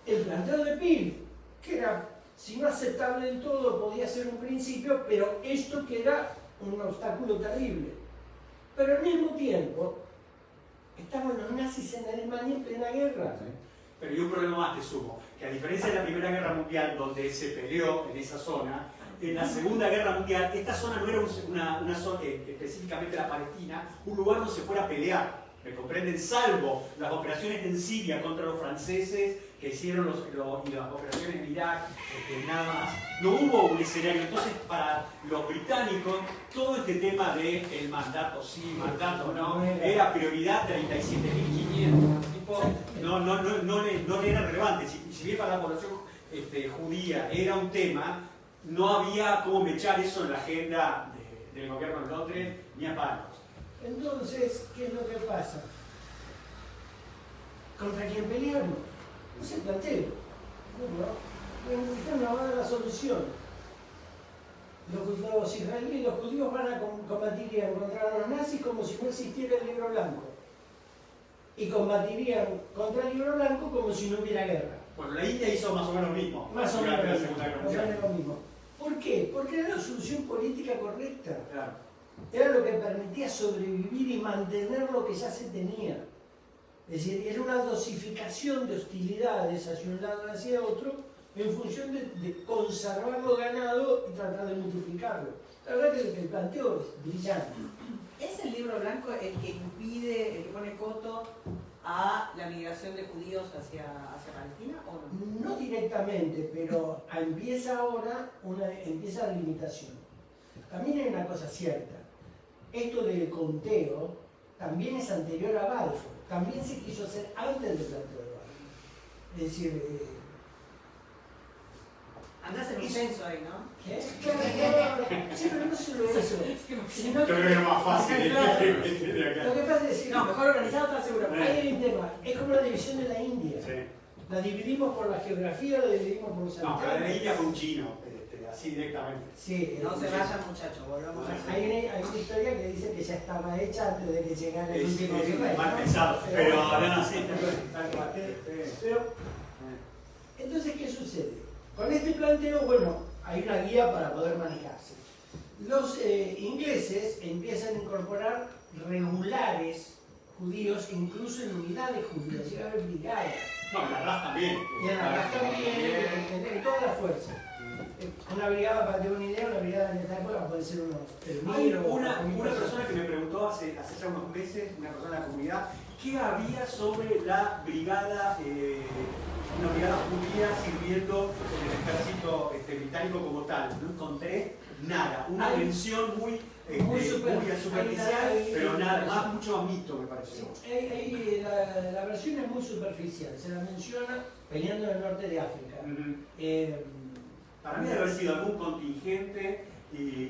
El planteo de Peel, que era, si no aceptable del todo, podía ser un principio, pero esto que era un obstáculo terrible. Pero al mismo tiempo, estaban los nazis en Alemania en plena guerra. Pero hay un problema más, te sumo, que a diferencia de la Primera Guerra Mundial, donde se peleó en esa zona, en la Segunda Guerra Mundial, esta zona no era una zona, específicamente la Palestina, un lugar donde se fuera a pelear. ¿Me comprenden? Salvo las operaciones en Siria contra los franceses que hicieron y las operaciones en Irak, nada más. No hubo un escenario. Entonces, para los británicos, todo este tema de el mandato sí, mandato no, era prioridad 37.500. No le era relevante. Si bien para la población judía era un tema, no había cómo mechar eso en la agenda del gobierno de Londres ni a palos. Entonces, ¿qué es lo que pasa? ¿Contra quién pelearnos? No se planteo. No va a dar la solución. Los israelíes y los judíos van a combatirían contra los nazis como si no existiera el libro blanco. Y combatirían contra el libro blanco como si no hubiera guerra. Bueno, la India hizo más o menos lo mismo. Más o menos la Segunda Guerra Mundial. lo mismo. ¿Por qué? Porque era la solución política correcta. Claro. Era lo que permitía sobrevivir y mantener lo que ya se tenía. Es decir, era una dosificación de hostilidades hacia un lado y hacia otro en función de conservar lo ganado y tratar de multiplicarlo. La verdad que el planteo es brillante. ¿Es el libro blanco el que impide, el que pone coto a la migración de judíos hacia Palestina o no? No directamente, pero empieza ahora empieza la limitación. También hay una cosa cierta. Esto del conteo también es anterior a Balfour. También se quiso hacer antes del planteo de Balfour. Es decir, Andás en un censo ahí, ¿no? ¿qué? Claro, sí, pero no solo eso. Sino Yo creo que era más fácil. Claro. Lo que pasa es que No, mejor organizado está seguro. hay un tema. Es como la división de la India. Sí. La dividimos por la geografía, la dividimos por los No, pero habitantes. la India fue un chino, así directamente. Sí, No se vayan, muchachos, volvamos a hay una historia que dice que ya estaba hecha antes de que llegara el último virrey. Mal ¿no? pensado, pero no, sí, Pero, entonces, ¿qué sucede? Con este planteo, bueno, hay una guía para poder manejarse. Los ingleses empiezan a incorporar regulares judíos, incluso en unidades judías, llega a haber brigadas. No, la RAF también. Y en la RAF también, en toda la fuerza. Una brigada, para tener una idea, una brigada en esta época puede ser unos 3.000 Hay o una 4.000 persona personas. que me preguntó hace ya unos meses, una persona de la comunidad, ¿qué había sobre la brigada, una brigada judía sirviendo en el ejército británico como tal? No encontré nada, una mención muy superficial, pero nada, más mucho a mito me pareció. La versión es muy superficial, se la menciona peleando en el norte de África. Para mí debe haber sido algún contingente,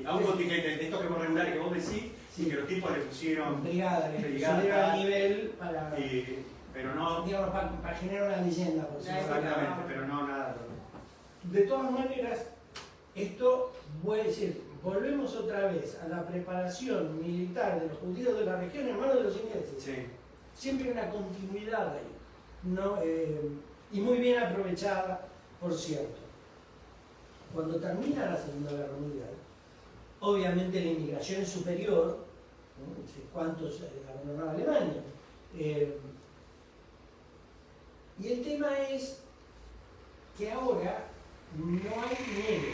a un contingente de estos que vos regulares que vos decís, y que los tipos le pusieron brigada, le subieron al nivel para, pero no, digamos, para generar una leyenda. Por exactamente, pero no nada. De todas maneras, esto voy a decir, volvemos otra vez a la preparación militar de los judíos de la región en manos de los ingleses. Sí. Siempre hay una continuidad ahí, ¿no? Y muy bien aprovechada, por cierto. Cuando termina la Segunda Guerra Mundial, obviamente la inmigración es superior, ¿no? No sé cuántos abandonaba Alemania. Y el tema es que ahora no hay dinero.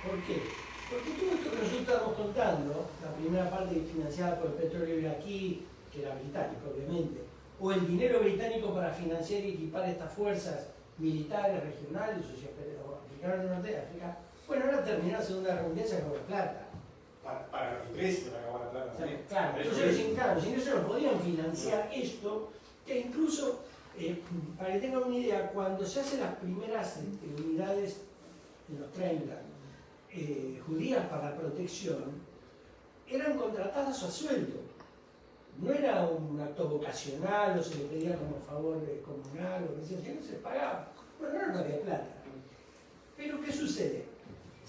¿Por qué? Porque todo esto que nosotros estamos contando, la primera parte financiada por el petróleo iraquí, que era británico obviamente, o el dinero británico para financiar y equipar estas fuerzas militares, regionales, o sea, africanos del norte de África, bueno, ahora terminó la Segunda Guerra Mundial, se acabó la plata. para los intereses, para acabar la plata. Claro, entonces los ingresos no podían financiar esto, que incluso, para que tengan una idea, cuando se hacen las primeras unidades en los 30, judías para protección, eran contratadas a sueldo. No era un acto vocacional o se le pedía como favor comunal o lo que sea, sino se pagaba. Bueno, no había plata. Pero ¿qué sucede?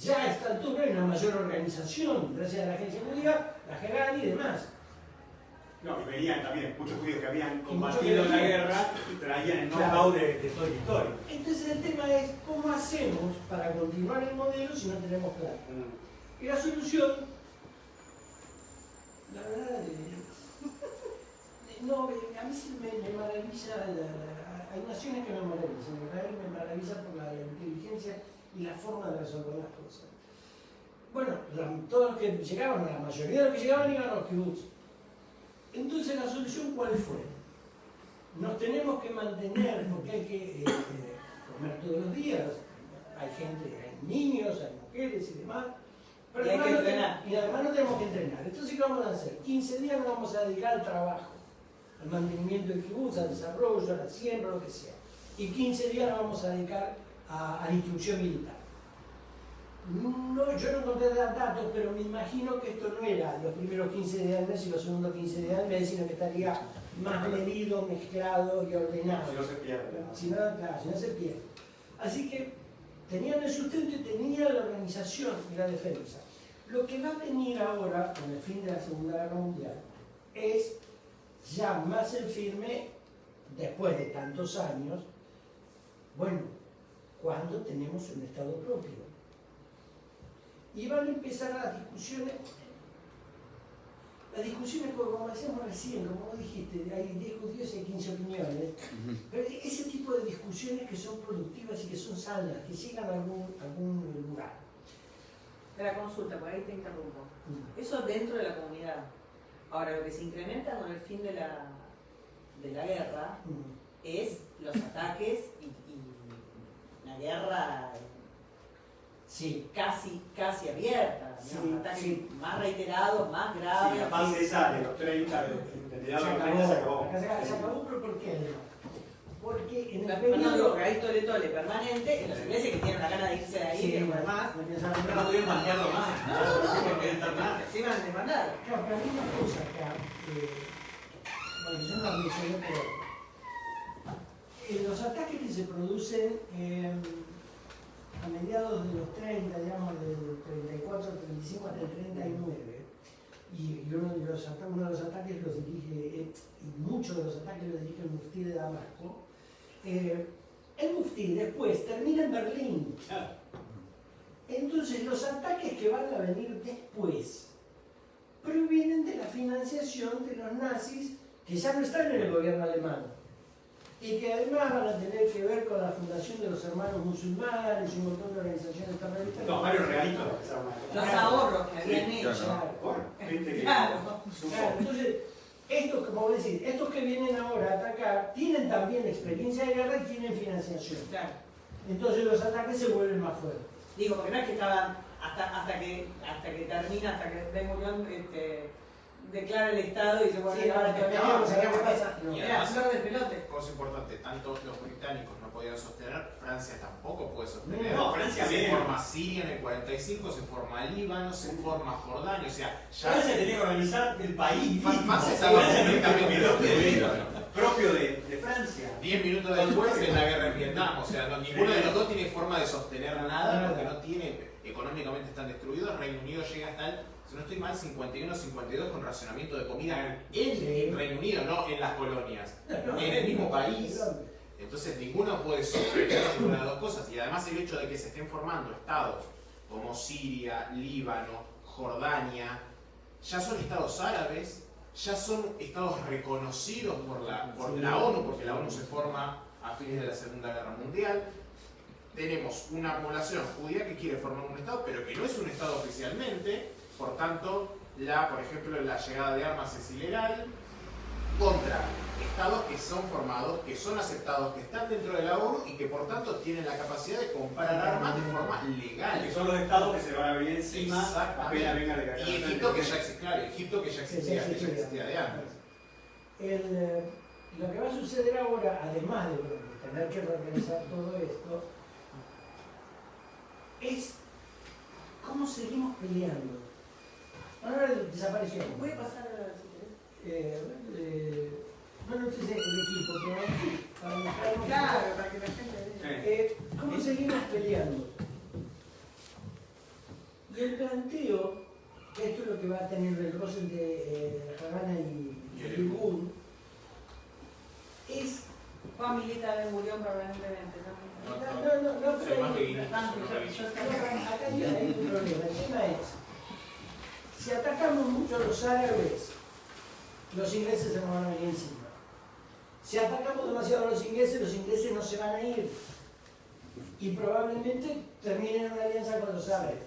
Ya a esta altura hay una mayor organización, gracias a la agencia judía, la Gerani y demás. No, y venían también muchos judíos que habían muchos combatido que la venían. guerra y traían el Claro. know-how de toda la historia. Entonces el tema es, ¿cómo hacemos para continuar el modelo si no tenemos plata? Y la solución, la verdad, no, a mí sí me maravilla, hay naciones que me maravillan, Israel me maravilla por la inteligencia y la forma de resolver las cosas. Bueno, todos los que llegaban, la mayoría de los que llegaban iban a los kibbutz. Entonces la solución, ¿cuál fue? Nos tenemos que mantener, porque hay que comer todos los días, hay gente, hay niños, hay mujeres y demás. Pero Y hay que además entrenar. y además no tenemos que entrenar. Entonces, ¿qué vamos a hacer? 15 días nos vamos a dedicar al trabajo, al mantenimiento del kibutz, al desarrollo, a la siembra, lo que sea. Y 15 días nos vamos a dedicar a la instrucción militar. No, yo no encontré datos, pero me imagino que esto no era los primeros 15 días del mes y los segundos 15 días del mes, sino que estaría más medido, mezclado y ordenado. Si no se pierde. Si no, claro, si no se pierde. Así que tenían el sustento y tenían la organización y la defensa. Lo que va a venir ahora, con el fin de la Segunda Guerra Mundial, es ya más en firme, después de tantos años, bueno, cuando tenemos un Estado propio. Y van a empezar las discusiones, como decíamos recién, como dijiste, hay 10 judíos y hay 15 opiniones, pero ese tipo de discusiones que son productivas y que son sanas, que llegan a algún lugar. La consulta, por ahí te interrumpo. Eso dentro de la comunidad. Ahora, lo que se incrementa con el fin de la guerra es los ataques y la guerra Sí. casi abierta, Sí, digamos, ataques sí. más reiterados, más Sí, graves. la paz esa de los 30, de Se los 30 acabó, se acabó. se acabó, pero ¿por qué? Porque en el Pero no digo periodo... que hay tole permanente en los ingleses que tienen la gana de irse de ahí, Sí, que no más. no piensan en No nada. pudieron mantenerlo más. No quieren estar más. Se iban a demandar. Claro, pero hay una cosa acá, bueno, yo no la mencioné, pero los ataques que se producen a mediados de los 30, digamos, del 34, 35 hasta el 39, y uno de los ataques los dirige, y muchos de los ataques los dirige el muftí de Damasco, el muftí después termina en Berlín. Entonces los ataques que van a venir después provienen de la financiación de los nazis que ya no están en el gobierno alemán y que además van a tener que ver con la fundación de los hermanos musulmanes y un montón de organizaciones terroristas. No, varios regalitos empezaron a Los ahorros que habían hecho. Claro. Bueno, gente que Claro. supo. Claro, entonces, estos, como decir, estos que vienen ahora a atacar tienen también experiencia de guerra y tienen financiación. Claro. Entonces los ataques se vuelven más fuertes. Digo, porque no es que estaban hasta que termina, hasta que Ben Gurión declara el Estado y dice, bueno, Sí, ahora que no, venimos, no, ¿qué no, pasa? no. Era flor de pelote. Cosa importante, tanto los británicos no podían sostener, Francia tampoco puede sostener. No, Francia se bien. forma Siria en el 45, se forma Líbano, se forma Jordania, o sea, ya Francia tenía que organizar el país. Francia estaba completamente destruido. propio de Francia. 10 minutos después en la guerra en Vietnam, o sea, ninguno de los dos tiene forma de sostener nada porque no tiene, económicamente están destruidos. Reino Unido llega hasta el, si no estoy mal, 51 52 con racionamiento de comida en Reino Unido, no en las colonias, en el mismo país. Entonces ninguno puede sostener ninguna de las dos cosas. Y además el hecho de que se estén formando estados como Siria, Líbano, Jordania, ya son estados árabes, ya son estados reconocidos por la ONU, porque la ONU se forma a fines de la Segunda Guerra Mundial. Tenemos una población judía que quiere formar un estado, pero que no es un estado oficialmente. Por tanto, por ejemplo, la llegada de armas es ilegal. contra estados que son formados, que son aceptados, que están dentro de la ONU y que por tanto tienen la capacidad de comprar armas de forma legal. Que son los estados que se van a venir encima apenas venga de Y Egipto que ya existía, claro, Egipto que ya existía de antes. Lo que va a suceder ahora, además de tener que reorganizar todo esto, es cómo seguimos peleando. Ahora desapareció. Voy a pasar a si querés. No sé si es el equipo, pero para mostrarnos. Claro, para que la gente vea. ¿Cómo seguimos peleando? Y el planteo, que esto es lo que va a tener el Rosen de Havana y Irgun, es. Juan Milita Ben Gurión permanentemente, ¿no? No, Soy más beguinista, acá hay un problema. El tema es, si atacamos mucho a los árabes, los ingleses se nos van a venir encima. Si atacamos demasiado a los ingleses no se van a ir. Y probablemente terminen en una alianza con los árabes.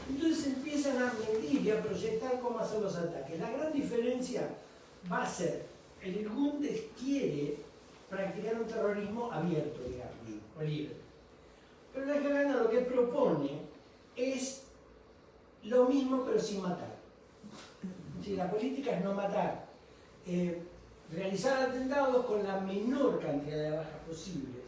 Entonces empiezan a medir y a proyectar cómo hacer los ataques. La gran diferencia va a ser, el Irgun quiere practicar un terrorismo abierto, digamos, o libre. Pero la Havana lo que propone es lo mismo pero sin matar. Si la política es no matar, realizar atentados con la menor cantidad de bajas posibles,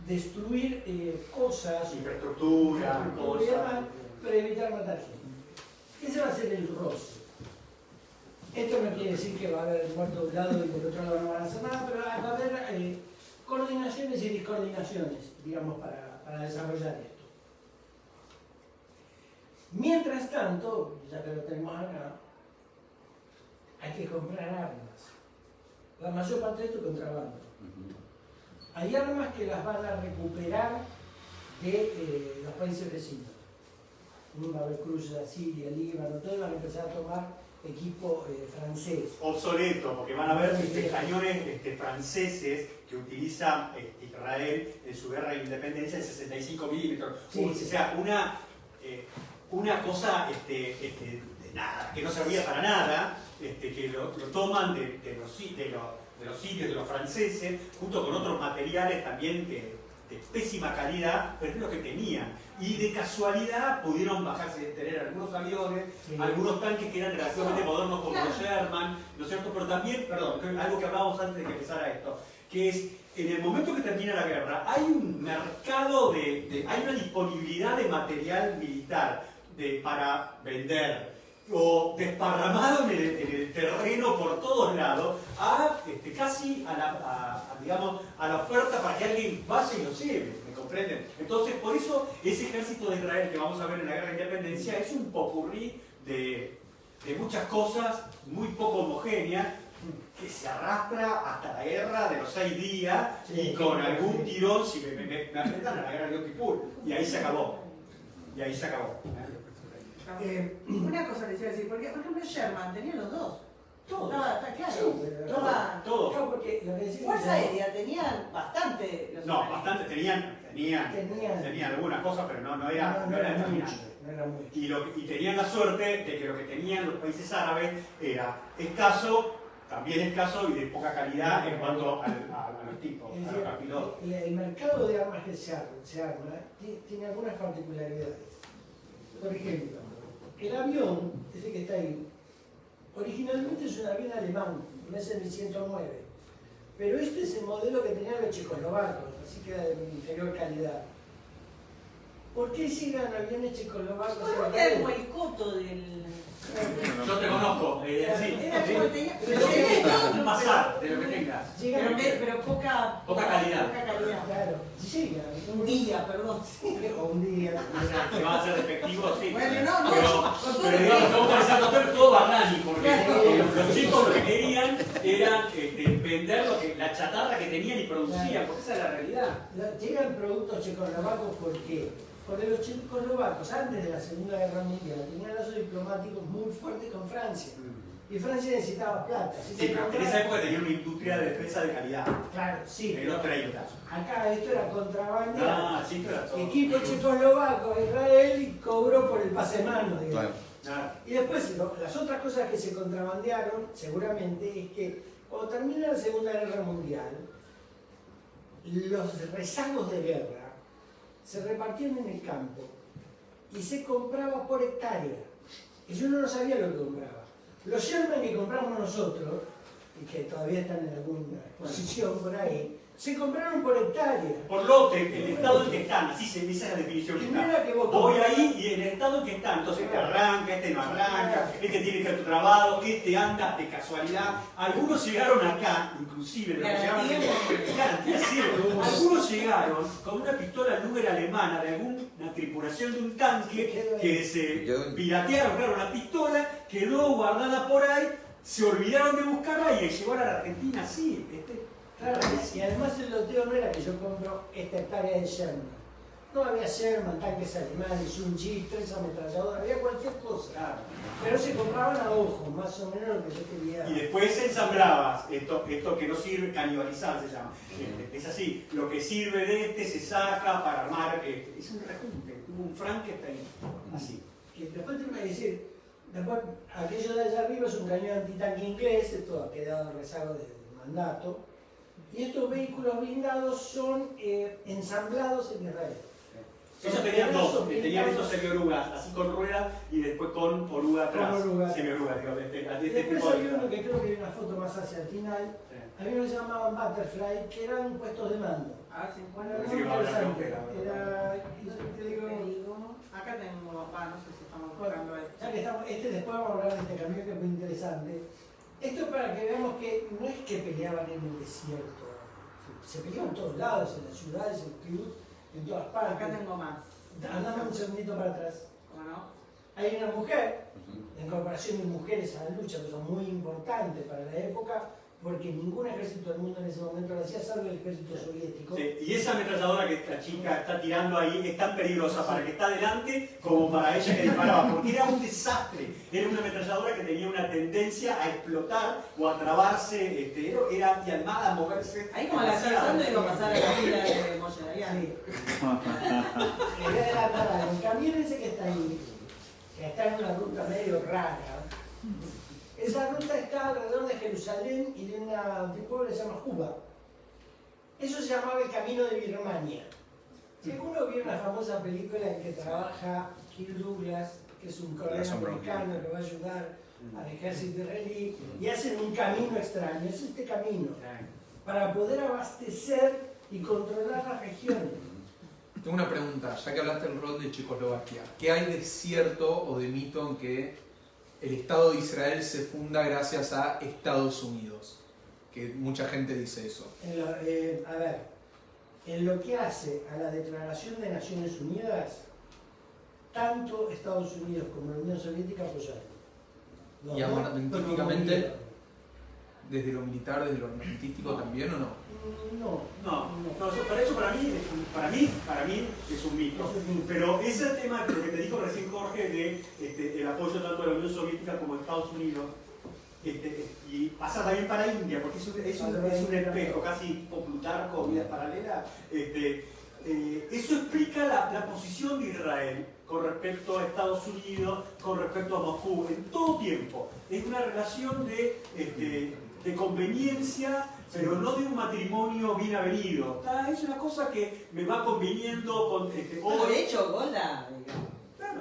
destruir cosas, infraestructura, y demás, para evitar matar gente. Ese va a ser el roce. Esto no quiere decir que va a haber muerto de un lado y del otro lado no van a hacer nada, pero va a haber coordinaciones y discoordinaciones, digamos, para desarrollar esto. Mientras tanto, ya que lo tenemos acá, hay que comprar armas. La mayor parte de esto es contrabando. Hay armas que las van a recuperar de los países vecinos. Va a haber cruces a Siria, Líbano, todo van a empezar a tomar equipo francés. Obsoleto, porque van a haber cañones franceses que utiliza Israel en su guerra de independencia de 65 milímetros. Sí, o sea, una cosa de nada, que no servía para nada, que lo toman de los sirios, de los franceses, junto con otros materiales también de pésima calidad, pero es lo que tenían. Y de casualidad pudieron bajarse, tener algunos aviones, algunos tanques que eran relativamente modernos como los Sherman, ¿no es cierto? Pero también, perdón, algo que hablábamos antes de que empezara esto, que es, en el momento que termina la guerra, hay un mercado hay una disponibilidad de material militar para vender, o desparramado en el terreno por todos lados, casi a la oferta para que alguien vaya y lo lleve, ¿me comprenden? Entonces, por eso, ese ejército de Israel que vamos a ver en la guerra de independencia es un popurrí de muchas cosas muy poco homogéneas, que se arrastra hasta la guerra de los 6 días, y con algún tirón, si me apretan a la guerra de Yom Kippur, y ahí se acabó. Una cosa les iba a decir, porque por ejemplo Sherman tenía los dos. Todos. Está claro. Sí, Todos. no, porque lo que decimos Fuerza aérea tenían bastante. No, bastante tenían algunas cosas, pero no era determinante. No era mucho. Y tenían la suerte de que lo que tenían los países árabes era escaso, también escaso y de poca calidad en cuanto a los tipos, a los pilotos. El mercado de armas que se arma tiene algunas particularidades. Por ejemplo, el avión, ese que está ahí, originalmente es un avión alemán, un SN-109, pero este es el modelo que tenían los checoslovacos, así que era de inferior calidad. ¿Por qué llegan aviones checoslovacos? ¿Por qué el boicoto del...? Yo te conozco, sí. Pero un pasar de lo que tengas. pero poca calidad. Claro, llegan. Un día, perdón. O un día. Se va a hacer despectivo, sí. Bueno, pero digamos, estamos pensando hacer todo Barnani, porque los chicos lo que querían era vender la chatarra que tenían y producían, porque esa es la realidad. Llegan productos checoslovacos porque los checoslovacos, antes de la Segunda Guerra Mundial, tenían lazos diplomáticos muy fuertes con Francia. Y Francia necesitaba plata. Sí, pero en esa época tenía una industria de defensa de calidad. Claro, sí. En los 30. Acá esto era contrabando. Sí, pero todo. Equipo checoslovaco a Israel y cobró por el pase de mano, digamos. Claro. Y después, las otras cosas que se contrabandearon, seguramente, es que Cuando termina la Segunda Guerra Mundial, los rezagos de guerra se repartían en el campo y se compraba por hectárea. Y yo no sabía lo que compraba. Los Sherman que compramos nosotros, y que todavía están en alguna exposición por ahí, se compraron por hectárea. Por lote, el estado en que están, así esa es la definición que Primero está. que vos Voy comprás. ahí y en el estado en que están, entonces este arranca, este no arranca, este tiene que ser trabado, este anda de casualidad. Algunos llegaron acá, inclusive, los que llegaron garantía cero. Algunos llegaron con una pistola Luger alemana de alguna tripulación de un tanque que se piratearon, claro, una pistola, quedó guardada por ahí, se olvidaron de buscarla y llegó a la Argentina así. Claro, y además el loteo no era que yo compro esta hectárea de Sherman. No había Sherman, tanques alemanes, un Jeep, 3 ametralladoras, había cualquier cosa. Claro. Pero se compraban a ojo, más o menos lo que yo quería. Y después ensamblabas, esto que no sirve, canibalizar se llama. Es así, lo que sirve de este se saca para armar, es un rejunte, un Frankenstein, así. Que después te voy a decir, después aquello de allá arriba es un cañón antitanque inglés, esto ha quedado rezago del mandato. Y estos vehículos blindados son ensamblados en Israel. Ellos tenían dos, tenían estos semiorugas, así con ruedas y después con oruga atrás. Con oruga. Semiorugas, digo, de este Después tipo de... había uno que creo que hay una foto más hacia el final, había uno que se llamaban Butterfly, que eran puestos de mando. Ah, sí. Bueno, era Pensé muy que iba a hablar de interesante. ópera. Era, te digo, Acá tengo, no sé si estamos buscando esto. ya que estamos, después vamos a hablar de este camión que es muy interesante. Esto es para que veamos que no es que peleaban en el desierto, se peleaban en todos lados, en las ciudades, en clubes, en todas partes. Acá tengo más. Andame un segundito para atrás. ¿Cómo no? Hay una mujer, la incorporación de mujeres a la lucha, que son muy importantes para la época, porque ningún ejército del mundo en ese momento lo hacía, salvo el ejército soviético. Sí, y esa ametralladora que esta chica está tirando ahí es tan peligrosa para el que está delante como para ella que disparaba, porque era un desastre. Era una ametralladora que tenía una tendencia a explotar o a trabarse, era llamada a moverse. Ahí como la estaba usando iba a pasar a la fila de Moya Dayan. Sí. Le voy a adelantar algo. El camión ese que está ahí, que está en una ruta medio rara, esa ruta está alrededor de Jerusalén y de un pueblo que se llama Juba. Eso se llamaba el Camino de Birmania. Si alguno vio una famosa película en que trabaja Kirk Douglas, que es un coronel americano que va a ayudar al ejército israelí, y hacen un camino extraño, es este camino, para poder abastecer y controlar las regiones. Tengo una pregunta, ya que hablaste del rol de Checoslovaquia, ¿qué hay de cierto o de mito en que el Estado de Israel se funda gracias a Estados Unidos? Que mucha gente dice eso. A ver, en lo que hace a la Declaración de Naciones Unidas, tanto Estados Unidos como la Unión Soviética apoyaron. Los Y dos armamentísticamente, promovieron. desde lo militar, desde lo armamentístico también, ¿o no? Para eso para mí es un mito. Pero ese tema que te dijo recién Jorge de el apoyo tanto de la Unión Soviética como de Estados Unidos, y pasa también para India, porque es un espejo, casi tipo Plutarco, vida paralela. Eso explica la posición de Israel con respecto a Estados Unidos, con respecto a Moscú, en todo tiempo. Es una relación de conveniencia, pero no de un matrimonio bien avenido. Es una cosa que me va conveniendo con... Por hecho, Golda. Claro.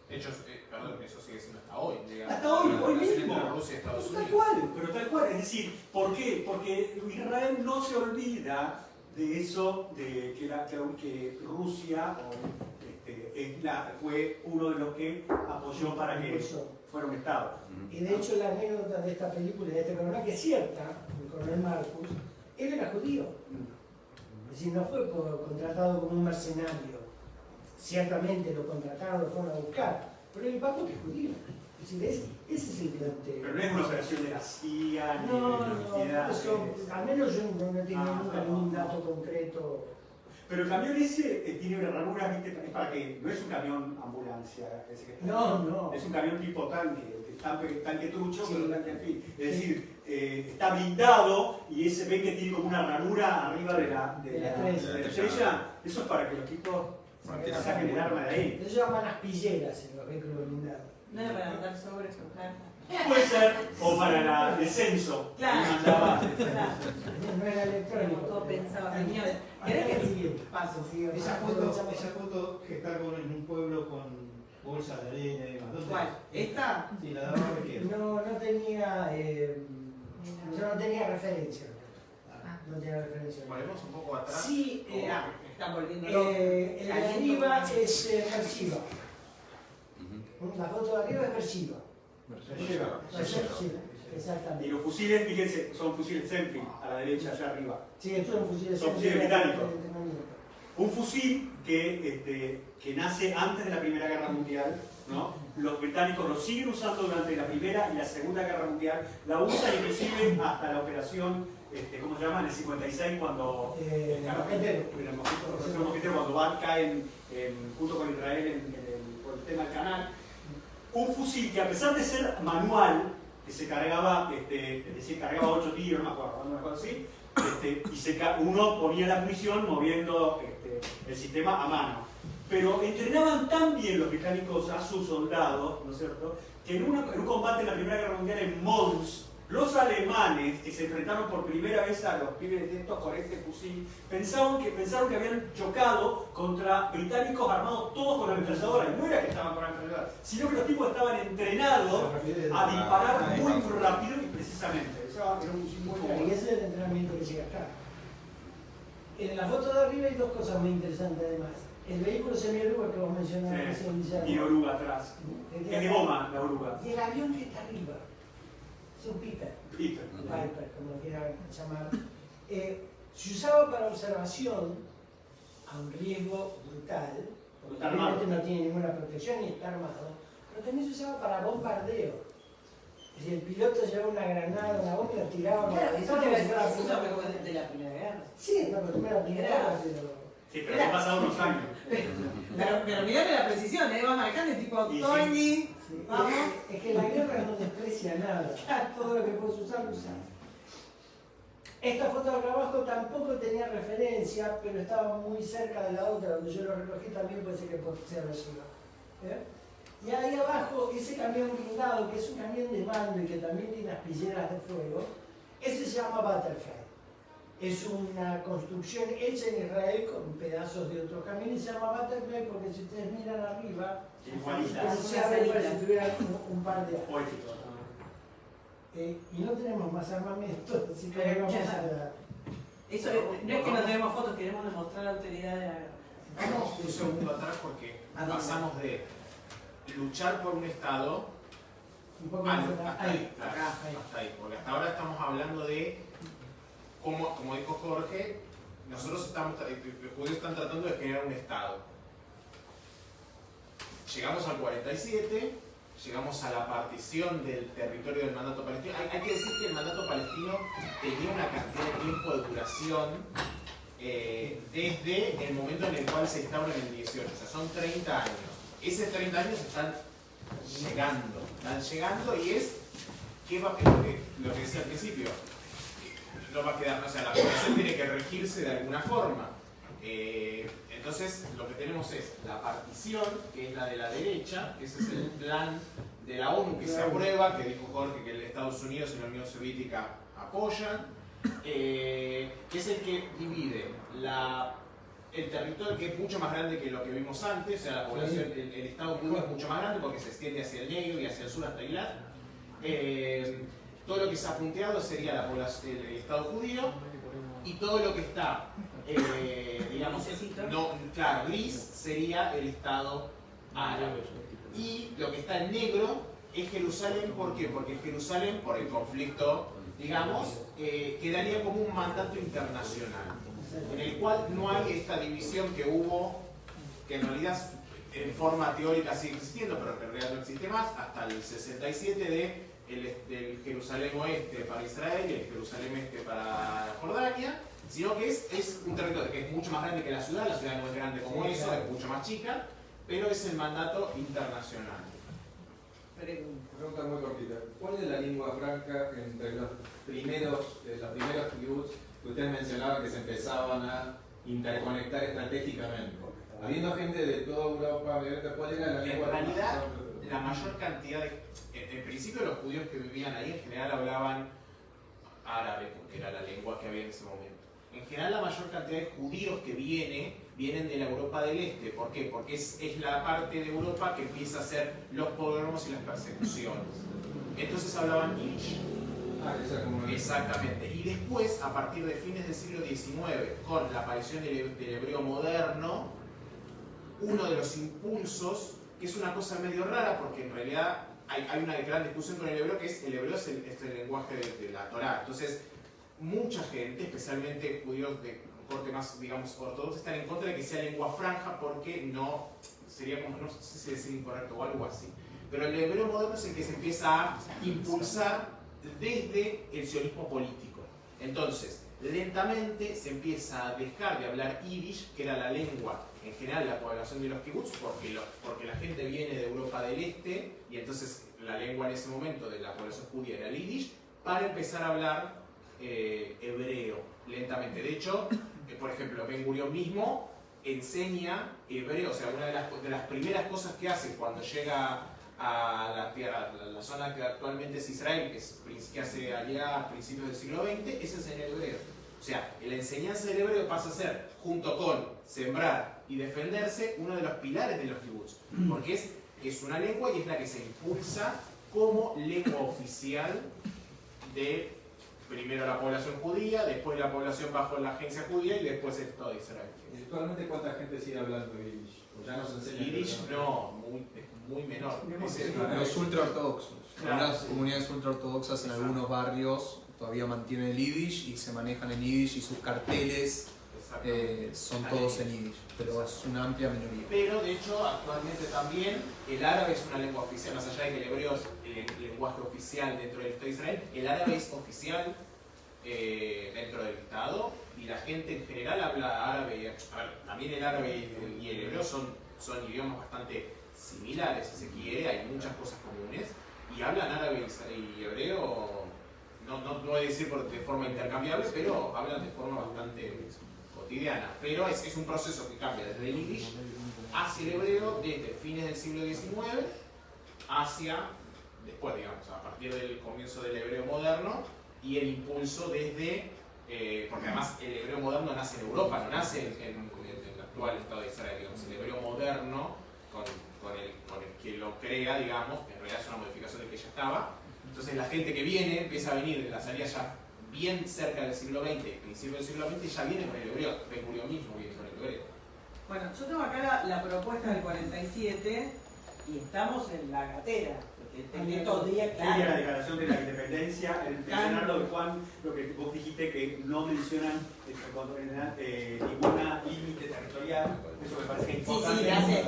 De hecho, perdón, eso sigue siendo hasta hoy. Digamos. Hasta hoy, La hoy relación mismo. entre Rusia y Estados Tal Unidos. cual, pero tal cual. Es decir, ¿por qué? Porque Israel no se olvida de eso, de que Rusia fue uno de los que apoyó para que fuera un Estado. Y de hecho la anécdota de esta película, de este coronel, que es cierta, el coronel Marcus, él era judío. Es decir, no fue contratado como un mercenario. Ciertamente lo contrataron, lo fueron a buscar, pero el papo que es judío. Es decir, ese es el planteo. Pero no es una operación de la CIA, ni de No, identidad. eso, al menos yo no he tenido nunca ningún dato concreto. Pero el camión ese tiene una ranura, ¿viste? Es para que no es un camión ambulancia. Ese que está No. Es un camión tipo tanque trucho, Sí. pero tanque en fin. Es decir, está blindado y ven que tiene como una ranura arriba de la estrella. Eso es para que los tipos saquen el arma de ahí. Eso se llaman aspilleras en los vehículos blindados. No era para andar sobre su casa. Puede ser, o para el censo. Claro. que mandaba. No era electrónico. Todo pensaba. Tenía- ¿Querés que siguiente. paso? Esa foto que está en un pueblo con bolsas de arena y demás. ¿Dónde ¿Cuál? es? ¿Esta? Sí, la de abajo izquierda. No tenía, yo no tenía referencia. No tenía referencia. Ponemos un poco atrás. Sí, Están volviendo el de arriba es Mersiva. La foto de arriba es Mersiva. Sí, Y exactamente. los fusiles, fíjense, son fusiles Zenfield, a la derecha, allá arriba. Sí, esto es un fusil de Son fusiles británicos. de entrenamiento. Un fusil que nace antes de la Primera Guerra Mundial, ¿no? Los británicos lo siguen usando durante la Primera y la Segunda Guerra Mundial, la usan inclusive hasta la operación, ¿cómo se llama? En el 56, cuando El mosquetero. el mosquetero, cuando Bad cae junto con Israel por el tema del canal. Un fusil que, a pesar de ser manual, que se cargaba, es decir, cargaba 8 tiros, no me acuerdo, una cosa así, y uno ponía la munición moviendo el sistema a mano. Pero entrenaban tan bien los británicos a sus soldados, ¿no es cierto?, que en un combate en la Primera Guerra Mundial en Mons, los alemanes que se enfrentaron por primera vez a los pibes de estos con este fusil, pensaron que habían chocado contra británicos armados todos con ametralladoras. Y no era que estaban con ametralladoras, sino que los tipos estaban entrenados a disparar muy rápido y precisamente. Eso era un fusil muy Y bueno. ese es el entrenamiento que llega acá. En la foto de arriba hay dos cosas muy interesantes además. El vehículo semioruga que vos mencionabas recién, Sí, y Guillermo. oruga atrás. Es de goma la oruga. Y el avión que está arriba. Es un Piper. Peter. Piper, como lo quieran llamar. Se usaba para observación a un riesgo brutal, porque Está armado. obviamente no tiene ninguna protección y está armado, pero también se usaba para bombardeo. Es decir, el piloto llevaba una granada, una bomba y la tiraba para Claro, eso te iba a decir, la eso fue de la Primera Guerra. Sí, no, pero primero la primera guerra, pero... Sí, pero han pasado unos años. Pero mirame la precisión, va manejando y tipo, Y sí. Tony, Sí, vamos. es que la guerra no desprecia nada. Todo lo que puedes usar, lo usas. Esta foto de acá abajo tampoco tenía referencia, pero estaba muy cerca de la otra, donde yo lo recogí también puede ser que por ser arriba. Y ahí abajo, ese camión blindado, que es un camión de mando y que también tiene aspilleras de fuego, ese se llama Butterfly. Es una construcción hecha en Israel con pedazos de otros camiones, se llama Butterfly porque si ustedes miran arriba, Igualitas. se abre para si tuvieran un par de alas. Poético. Y no tenemos más armamento, así que Pero vamos ya. a la... Eso no es que no tenemos fotos, queremos demostrar la utilidad de la guerra. Vamos un segundo atrás porque ¿A dónde? pasamos de luchar por un Estado Un poco a más atrás. ahí, claro, Acá, ahí. hasta ahí, porque hasta ahora estamos hablando de como dijo Jorge, nosotros los judíos están tratando de generar un Estado. Llegamos al 47, llegamos a la partición del territorio del mandato palestino. Hay que decir que el mandato palestino tenía una cantidad de tiempo de duración desde el momento en el cual se instaura en el 18, o sea, son 30 años. Esos 30 años están llegando y es lo que decía al principio, no va a quedar, o sea, la población tiene que regirse de alguna forma. Entonces, lo que tenemos es la partición, que es la de la derecha, ese es el plan de la ONU que se aprueba, que dijo Jorge que Estados Unidos y la Unión Soviética apoyan, que es el que divide el territorio, que es mucho más grande que lo que vimos antes, o sea, la población, el Estado judío es mucho más grande porque se extiende hacia el Negro y hacia el sur hasta Eilat. Todo lo que se ha punteado sería la población, el Estado judío, y todo lo que está, digamos, claro, gris sería el Estado árabe. Y lo que está en negro es Jerusalén, ¿por qué? Porque Jerusalén, por el conflicto, digamos, quedaría como un mandato internacional, en el cual no hay esta división que hubo, que en realidad en forma teórica sigue existiendo, pero que en realidad no existe más, hasta el 67 del Jerusalén oeste para Israel y el Jerusalén este para Jordania, sino que es un territorio que es mucho más grande que la ciudad no es grande como Sí, eso, claro. es mucho más chica, pero es el mandato internacional. Pregunta muy cortita. ¿Cuál es la lengua franca entre los primeros tribus que ustedes mencionaban que se empezaban a interconectar estratégicamente? Habiendo gente de toda Europa, ¿cuál era la En lengua? realidad, la mayor cantidad de... En principio los judíos que vivían ahí en general hablaban árabe, porque era la lengua que había en ese momento. En general la mayor cantidad de judíos que vienen de la Europa del Este. ¿Por qué? Porque es la parte de Europa que empieza a hacer los pogromos y las persecuciones. Entonces hablaban yiddish. Exactamente. Y después, a partir de fines del siglo XIX, con la aparición del hebreo moderno, uno de los impulsos, que es una cosa medio rara, porque en realidad hay una gran discusión con el hebreo, que es el hebreo es el lenguaje de la Torá. Entonces, mucha gente, especialmente judíos de corte más, digamos, ortodoxo, están en contra de que sea lengua franja, porque no sería como, no sé si decir incorrecto o algo así. Pero el hebreo moderno es el que se empieza a impulsar desde el sionismo político. Entonces, lentamente se empieza a dejar de hablar yiddish, que era la lengua en general de la población de los kibbutz, porque la gente viene de Europa del Este, y entonces la lengua en ese momento de la población judía era el yiddish, para empezar a hablar hebreo, lentamente. De hecho, por ejemplo, Ben Gurión mismo enseña hebreo, o sea, una de las primeras cosas que hace cuando llega a la tierra, la zona que actualmente es Israel, que hace allá a principios del siglo XX, es enseñar hebreo. O sea, la enseñanza del hebreo pasa a ser, junto con sembrar y defenderse, uno de los pilares de los kibbutz, porque es una lengua y es la que se impulsa como lengua oficial de primero la población judía, después la población bajo la agencia judía y después el Estado de Israel. ¿Y actualmente cuánta gente sigue hablando yiddish? ¿O ya no se enseña? Yiddish no, muy menor. Los ultraortodoxos. Claro. Las comunidades ultraortodoxas en algunos barrios todavía mantienen el yiddish y se manejan en yiddish y sus carteles son todos en yiddish, pero es una amplia minoría. Pero de hecho actualmente también el árabe es una lengua oficial, más allá de que el hebreo es el lenguaje oficial dentro del Estado de Israel, el árabe es oficial dentro del Estado y la gente en general habla árabe. A ver, también el árabe y el hebreo son idiomas bastante similares, si se quiere, hay muchas cosas comunes y hablan árabe y hebreo, no voy a decir de forma intercambiable, pero hablan de forma bastante cotidiana. Pero es un proceso que cambia desde el yiddish hacia el hebreo desde fines del siglo XIX hacia después, digamos, a partir del comienzo del hebreo moderno y el impulso desde, porque además el hebreo moderno nace en Europa, no nace en el actual Estado de Israel, digamos, el hebreo moderno con el que lo crea, digamos, que en realidad es una modificación del que ya estaba. Entonces la gente que viene empieza a venir de la salida ya bien cerca del siglo XX, principio del siglo XX, ya viene con el hebreo. Ben Gurión mismo viene con el hebreo. Bueno, yo tengo acá la propuesta del 47 y estamos en la gatera. Porque estos días, Sí, la declaración de la independencia, mencionar lo de Juan, lo que vos dijiste que no mencionan ninguna límite territorial, eso me parece importante.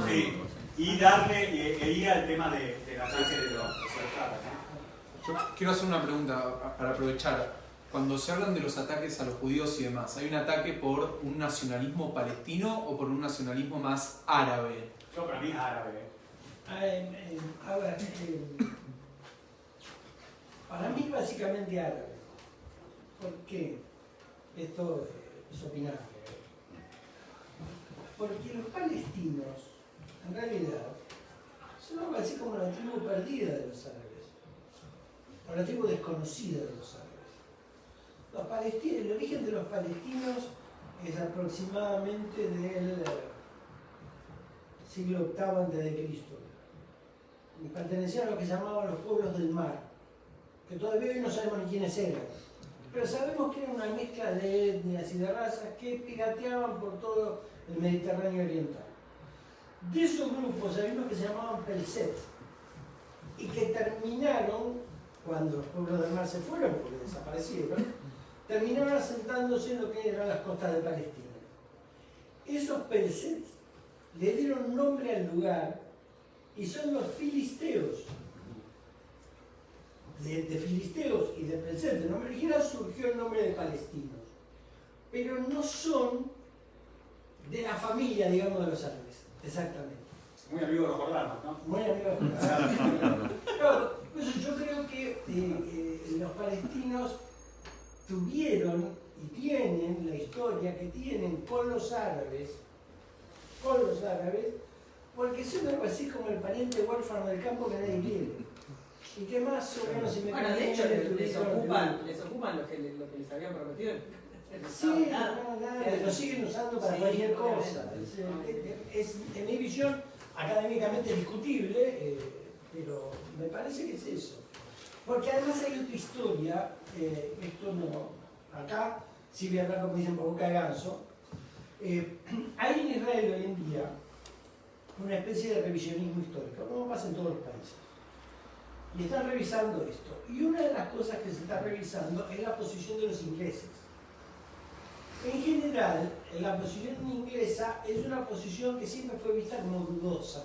Sí, y darle, ir al tema del ataque de los árabes. Yo quiero hacer una pregunta para aprovechar. Cuando se hablan de los ataques a los judíos y demás, ¿hay un ataque por un nacionalismo palestino o por un nacionalismo más árabe? Yo para mí es árabe. A ver, para mí básicamente árabe. ¿Por qué? Esto es opinable. Porque los palestinos, en realidad, son algo así como la tribu perdida de los árabes, o la tribu desconocida de los árabes. El origen de los palestinos es aproximadamente del siglo VIII a.C. Y pertenecían a lo que llamaban los pueblos del mar, que todavía hoy no sabemos ni quiénes eran. Pero sabemos que era una mezcla de etnias y de razas que pirateaban por todo el Mediterráneo oriental. De esos grupos hay unos que se llamaban Pelset y que terminaron, cuando los pueblos del mar se fueron, porque desaparecieron, terminaron asentándose en lo que eran las costas de Palestina. Esos Pelset le dieron nombre al lugar y son los filisteos. De filisteos y de Pelset, del nombre original, surgió el nombre de palestinos. Pero no son de la familia, digamos, de los árabes. Exactamente. Muy amigo de los jordanos, ¿no? Muy amigo de los jordanos. Pero, pues, yo creo que los palestinos tuvieron y tienen la historia que tienen con los árabes, Porque son algo así como el pariente huérfano del campo que nadie quiere. Y que más o menos Bueno, de hecho, les ocupan lo que les habían prometido. Sí, nada, lo siguen usando para cualquier cosa. Es, en mi visión, académicamente discutible, pero me parece que es eso. Porque además hay otra historia, esto no, acá, si voy a hablar como dicen por boca de ganso, hay en Israel hoy en día una especie de revisionismo histórico, como pasa en todos los países. Y están revisando esto. Y una de las cosas que se está revisando es la posición de los ingleses. En general, la posición inglesa es una posición que siempre fue vista como dudosa.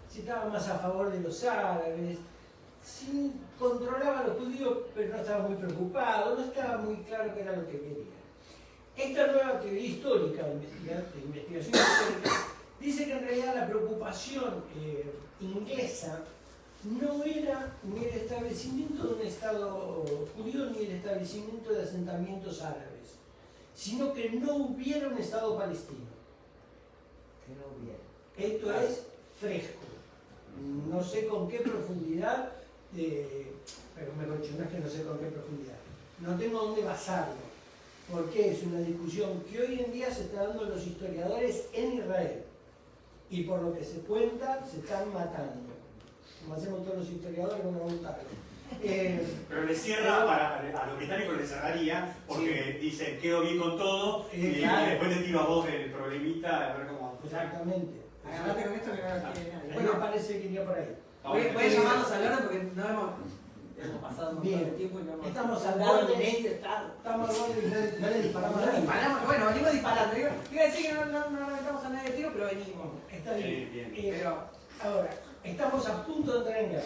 Si estaba más a favor de los árabes, si controlaba a los judíos, pero no estaba muy preocupado, no estaba muy claro qué era lo que quería. Esta nueva teoría histórica, de investigación histórica, dice que en realidad la preocupación inglesa no era ni el establecimiento de un Estado judío ni el establecimiento de asentamientos árabes, sino que no hubiera un Estado palestino. Que no hubiera. Esto es fresco. No sé con qué profundidad, pero mejor dicho, no es que no sé con qué profundidad. No tengo dónde basarlo, porque es una discusión que hoy en día se está dando los historiadores en Israel. Y por lo que se cuenta, se están matando. Como hacemos todos los historiadores con una montaña. Pero le cierra, a los británicos les cerraría, porque dicen, quedo bien con todo, y claro. después te tiro a vos el problemita, a ver cómo... Exactamente. Agarrate con esto que no lo quiere nadie. Bueno, parece que iría por ahí. Voy a llamarlos a Loro porque no hemos pasado un montón de tiempo y no hemos Estamos al dado borde. ni medio estado. Estamos al borde y no le disparamos a No nadie. disparamos, bueno, venimos disparando. Iba a decir que no reventamos a nadie de tiro, pero venimos. Está bien. Bien. Pero Ahora, estamos a punto de entrar en guerra.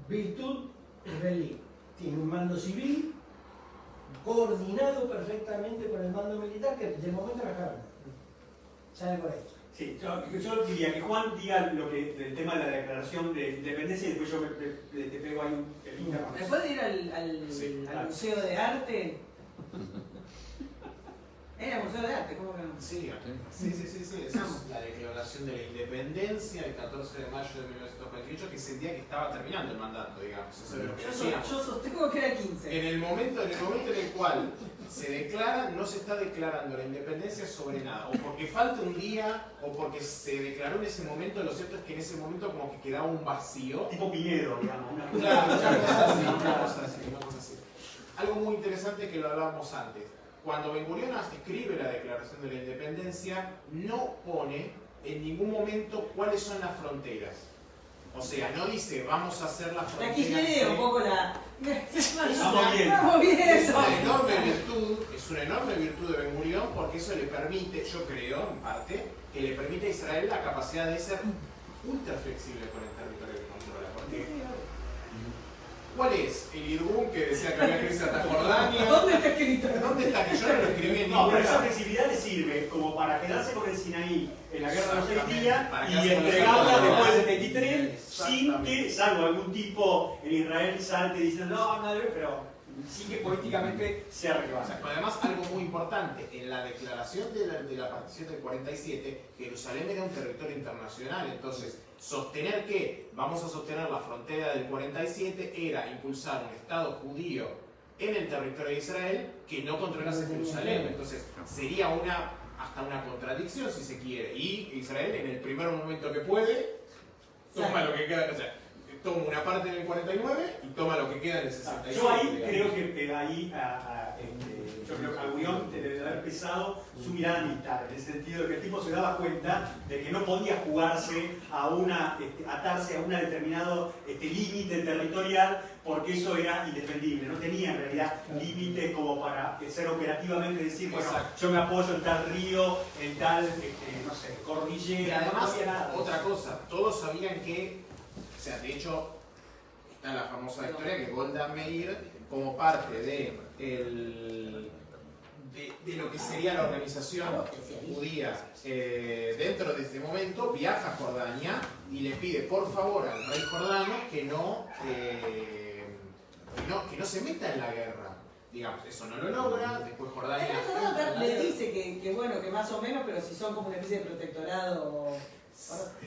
Virtud israelí tiene un mando civil coordinado perfectamente con el mando militar que de momento no acaba. Sale por ahí. Sí, yo diría que Juan diga lo que, el tema de la declaración de independencia y después yo te pego ahí el link. ¿me puede ir al Museo de Arte? Era el Museo de Arte, ¿cómo que no? Sí, esa es la declaración de la independencia el 14 de mayo de 1948, que es el día que estaba terminando el mandato, digamos. Eso es lo que decíamos. Yo sostengo que era 15. En el momento en el cual se declara, no se está declarando la independencia sobre nada, o porque falta un día, o porque se declaró en ese momento. Lo cierto es que en ese momento como que quedaba un vacío. Tipo Pinedo, digamos. Claro, una cosa así. Algo muy interesante que lo hablábamos antes. Cuando Ben Gurión escribe la Declaración de la Independencia, no pone en ningún momento cuáles son las fronteras. O sea, no dice vamos a hacer las fronteras. Aquí tiene un poco la... Vamos bien. Vamos bien Es eso. una enorme virtud de Ben Gurión, porque eso le permite, yo creo, en parte, que le permite a Israel la capacidad de ser ultra flexible con el territorio que controla. Porque, ¿cuál es el Irgun que decía que había que irse hasta Jordania? ¿Dónde está escrito? ¿Dónde está? Que yo no lo escribí en No, ningún pero esa lado. flexibilidad le sirve como para quedarse con el Sinaí en la guerra de los 6 días Para y quedarse con los entregarla 6 días. después del 73 sin Exactamente. que, salvo algún tipo en Israel salte diciendo no, nadie, pero sin que políticamente sea O relevante. sea, además, algo muy importante, en la declaración de la partición del 47, Jerusalén era un territorio internacional. Entonces, sostener que vamos a sostener la frontera del 47 era impulsar un Estado judío en el territorio de Israel que no controlase Jerusalén. Entonces, sería hasta una contradicción, si se quiere. Y Israel, en el primer momento que puede, toma lo que queda. O sea, toma una parte en el 49 y toma lo que queda en el 67. Yo ahí creo que yo creo que a Gurión debe haber pesado su mirada militar, en el sentido de que el tipo se daba cuenta de que no podía jugarse atarse a un determinado límite territorial, porque eso era indefendible, no tenía en realidad límites como para ser operativamente decir, bueno, yo me apoyo en tal río, en tal, no sé, Y cordillera, además, no había nada. otra cosa, todos sabían que, o sea, de hecho, está la famosa historia que Golda Meir, como parte de lo que sería la organización judía dentro de este momento, viaja a Jordania y le pide por favor al rey jordano que no se meta en la guerra. digamos, eso no lo logra, después Jordania... Le dice que bueno, que más o menos, pero si son como una especie de protectorado...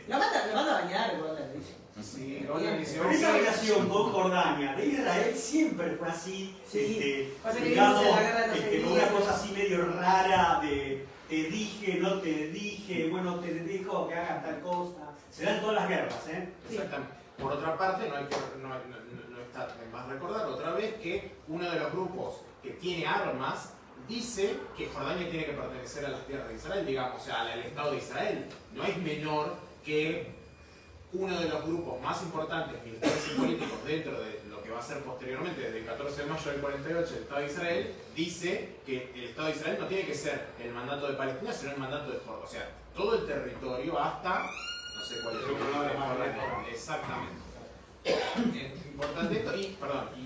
Lo manda a bañar, Gordon le dice. Sí, Gordon dice, Pero esa relación con Jordania de Israel siempre fue así, Sí. Pasa que digamos, dice la guerra de los seis una días. cosa así medio rara de te dije, no te dije, bueno, te dijo que hagan tal cosa. Se dan todas las guerras, ¿eh? Exactamente. Por otra parte, no está de más recordar otra vez que uno de los grupos que tiene armas dice que Jordania tiene que pertenecer a las tierras de Israel, digamos, o sea, al Estado de Israel. No es menor que uno de los grupos más importantes militares y políticos dentro de lo que va a ser posteriormente, desde el 14 de mayo del 48, el Estado de Israel, dice que el Estado de Israel no tiene que ser el mandato de Palestina, sino el mandato de Jordania. O sea, todo el territorio hasta, no sé cuál es el Jordania. Exactamente. Es importante esto, y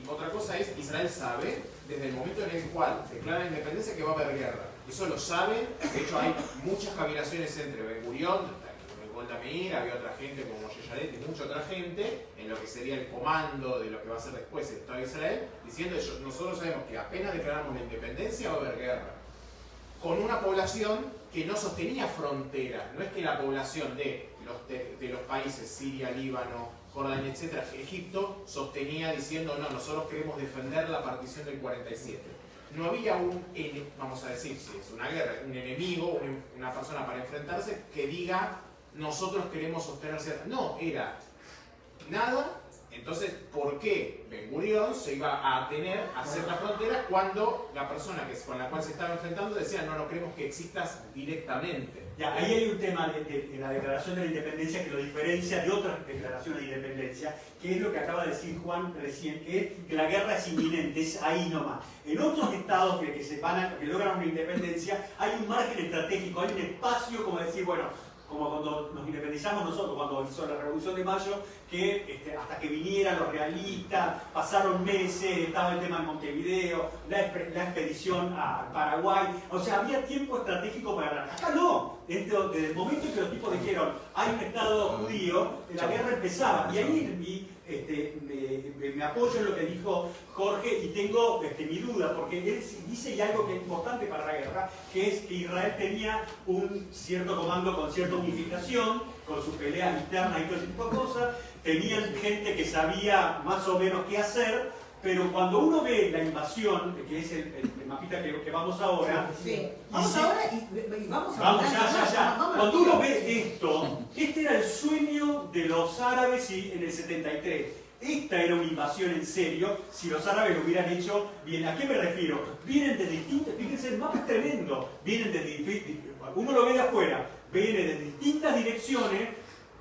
otra cosa es, Israel sabe, desde el momento en el cual declara la independencia, que va a haber guerra. Eso lo saben, de hecho hay muchas cavilaciones entre Ben Gurión, Golda Meir, había otra gente como Yeyaret y mucha otra gente en lo que sería el comando de lo que va a ser después el Estado de Israel, diciendo nosotros sabemos que apenas declaramos la independencia va a haber guerra. Con una población que no sostenía frontera, no es que la población de los países Siria, Líbano, Jordania, etc., Egipto, sostenía diciendo no, nosotros queremos defender la partición del 47. No había vamos a decir, si es una guerra, un enemigo, una persona para enfrentarse que diga nosotros queremos sostenerse. No, era nada. Entonces, ¿por qué Ben Gurión se iba a atener a ciertas fronteras cuando la persona con la cual se estaba enfrentando decía no queremos que existas directamente? Ya, ahí hay un tema de la declaración de la independencia que lo diferencia de otras declaraciones de independencia, que es lo que acaba de decir Juan recién, que la guerra es inminente, es ahí nomás. En otros estados que logran una independencia, hay un margen estratégico, hay un espacio como decir, bueno, como cuando nos independizamos nosotros, cuando hizo la Revolución de Mayo, que hasta que vinieran los realistas, pasaron meses, estaba el tema de Montevideo, la expedición a Paraguay, o sea, había tiempo estratégico para ganar. Acá no, desde el momento en que los tipos dijeron, hay un Estado judío, la guerra empezaba, y ahí me apoyo en lo que dijo Jorge y tengo mi duda, porque él dice algo que es importante para la guerra, que es que Israel tenía un cierto comando con cierta unificación, con sus peleas internas y todo ese tipo de cosas, tenían gente que sabía más o menos qué hacer, pero cuando uno ve la invasión, que es el mapita que vamos ahora, sí. Vamos ahora y vamos ya. Cuando uno ve esto, este era el sueño de los árabes en el 73. Esta era una invasión en serio si los árabes lo hubieran hecho bien. ¿A qué me refiero? Vienen de distintas, fíjense, el mapa es tremendo, uno lo ve de afuera, vienen de distintas direcciones,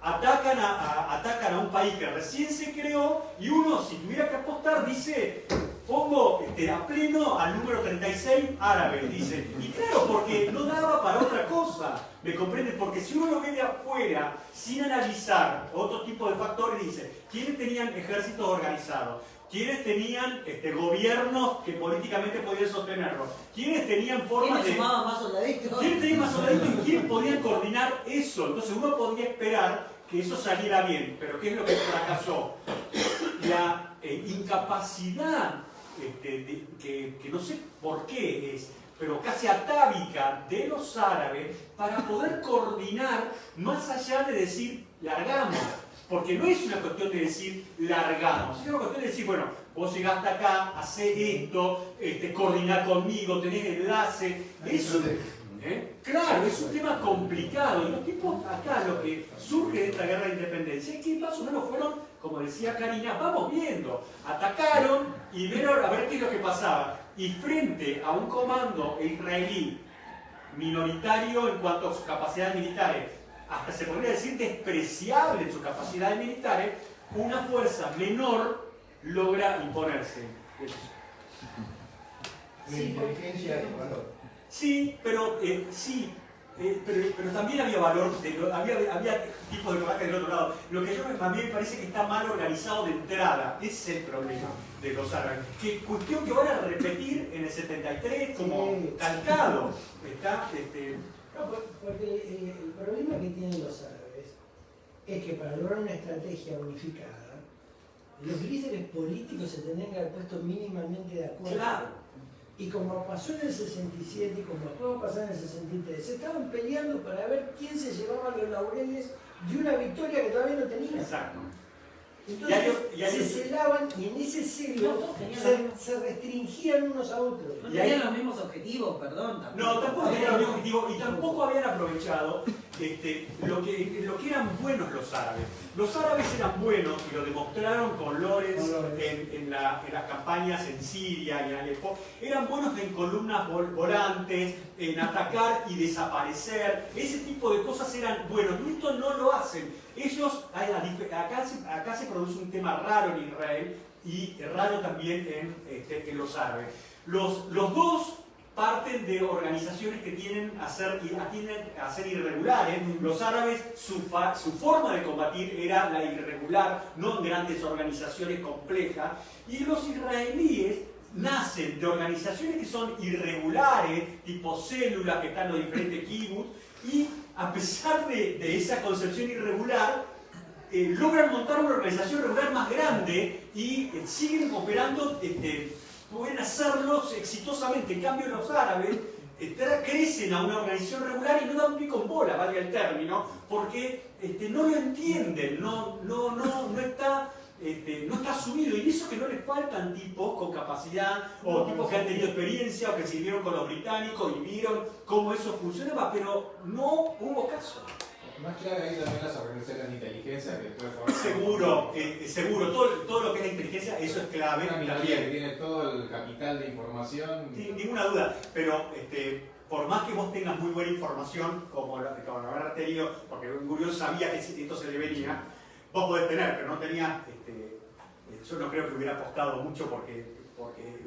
atacan a un país que recién se creó y uno, si tuviera que apostar, dice, pongo a pleno al número 36 árabe, dice. Y claro, porque no daba para otra cosa, ¿me comprenden? Porque si uno lo ve de afuera, sin analizar otro tipo de factores, dice, ¿quiénes tenían ejércitos organizados? ¿Quiénes tenían gobiernos que políticamente podían sostenerlo? ¿Quiénes tenían formas ¿Quiénes sumaban más soldaditos? ¿Quiénes tenían más soldaditos y quiénes podían coordinar eso? Entonces uno podía esperar que eso saliera bien, pero ¿qué es lo que fracasó? La incapacidad, que no sé por qué es, pero casi atávica de los árabes para poder coordinar más allá de decir largamos. Porque no es una cuestión de decir largamos, es una cuestión de decir, bueno, vos llegaste acá, hacés esto, coordinar conmigo, tenés enlace. Eso, claro, es un tema complicado. Y los tipos acá, lo que surge de esta guerra de independencia es que más o menos fueron, como decía Karina, vamos viendo, atacaron y vieron a ver qué es lo que pasaba. Y frente a un comando israelí minoritario en cuanto a sus capacidades militares, hasta se podría decir despreciable en sus capacidades militares, una fuerza menor logra imponerse. La inteligencia de valor. Sí, pero también había valor, había tipos de combate del otro lado. Lo que a mí me parece que está mal organizado de entrada, ese es el problema de los árabes. Que cuestión que van a repetir en el 73 como calcado. No, porque el problema que tienen los árabes es que para lograr una estrategia unificada, los líderes políticos se tendrían que haber puesto mínimamente de acuerdo. Claro. Y como pasó en el 67 y como acaba de pasar en el 63, se estaban peleando para ver quién se llevaba los laureles de una victoria que todavía no tenía. Exacto. Entonces Y hay- se celaban y en ese celo No, todos tenían se restringían unos a otros. No Y ahí- tenían los mismos objetivos, perdón. No, tampoco tenían el mismo objetivo y tampoco habían aprovechado lo que eran buenos los árabes. Los árabes eran buenos y lo demostraron con Lorenz en las campañas en Siria y en Alepo. Eran buenos en columnas volantes, en atacar y desaparecer. Ese tipo de cosas eran buenos. Y esto no lo hacen. Ellos, acá se produce un tema raro en Israel y raro también en los árabes. Los dos parten de organizaciones que tienden a ser irregulares. Los árabes, su forma de combatir era la irregular, no en grandes organizaciones complejas. Y los israelíes nacen de organizaciones que son irregulares, tipo células que están en los diferentes kibbutz, y a pesar de esa concepción irregular, logran montar una organización regular más grande y siguen operando, pueden hacerlo exitosamente. En cambio, los árabes crecen a una organización regular y no dan pico en bola, valga el término, porque no lo entienden, no está asumido. Y eso que no les faltan tipos con capacidad, o tipos que han tenido experiencia, o que sirvieron con los británicos y vieron cómo eso funcionaba, pero no hubo caso. Más clave ahí también las organizaciones de inteligencia que después Seguro, todo lo que es la inteligencia, eso es clave. Una minoría que tiene todo el capital de información. Sin ninguna duda, pero por más que vos tengas muy buena información, como lo habrás tenido, porque Gurión sabía que esto se le venía, vos podés tener, pero no tenías, yo no creo que hubiera apostado mucho porque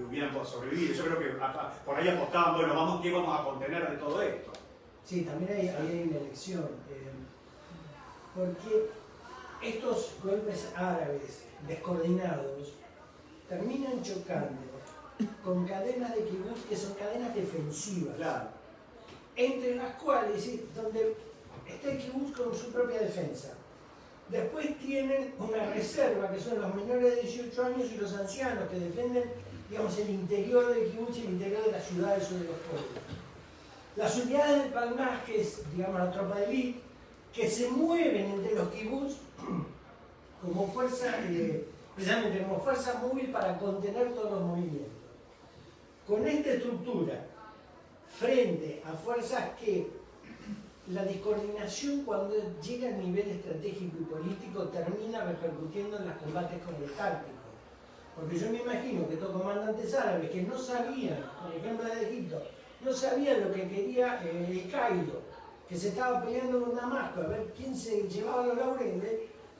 hubieran sobrevivido. Yo creo que por ahí apostaban, bueno, ¿qué vamos a contener de todo esto? Sí, también ahí hay una elección, porque estos golpes árabes descoordinados terminan chocando con cadenas de kibutz que son cadenas defensivas, Claro. entre las cuales donde está el kibutz con su propia defensa. Después tienen una reserva que son los menores de 18 años y los ancianos que defienden, digamos, el interior del kibutz y el interior de las ciudades o de los pueblos. Las unidades del Palmaj, que es, digamos, la tropa de élite, que se mueven entre los kibutz como fuerza, precisamente como fuerza móvil para contener todos los movimientos. Con esta estructura, frente a fuerzas que la descoordinación cuando llega a nivel estratégico y político termina repercutiendo en los combates con el táctico. Porque yo me imagino que estos comandantes árabes que no sabían, por ejemplo de Egipto, no sabían lo que quería el Cairo, que se estaba peleando con Damasco, a ver quién se llevaba los laureles,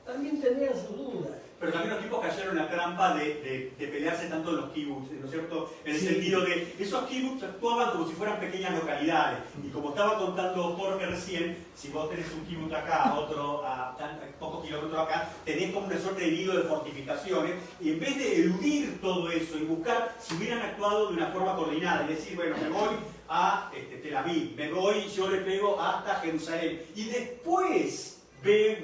también tendrían sus dudas. Pero también los tipos cayeron en la trampa de pelearse tanto en los kibbutz, ¿no es cierto? En el sentido de, esos kibbutz actuaban como si fueran pequeñas localidades. Y como estaba contando Jorge recién, si vos tenés un kibbutz acá, otro a pocos kilómetros acá, tenés como una suerte de nido de fortificaciones, y en vez de eludir todo eso y buscar si hubieran actuado de una forma coordinada, y decir, bueno, me voy a Tel Aviv, yo le pego hasta Jerusalén, y después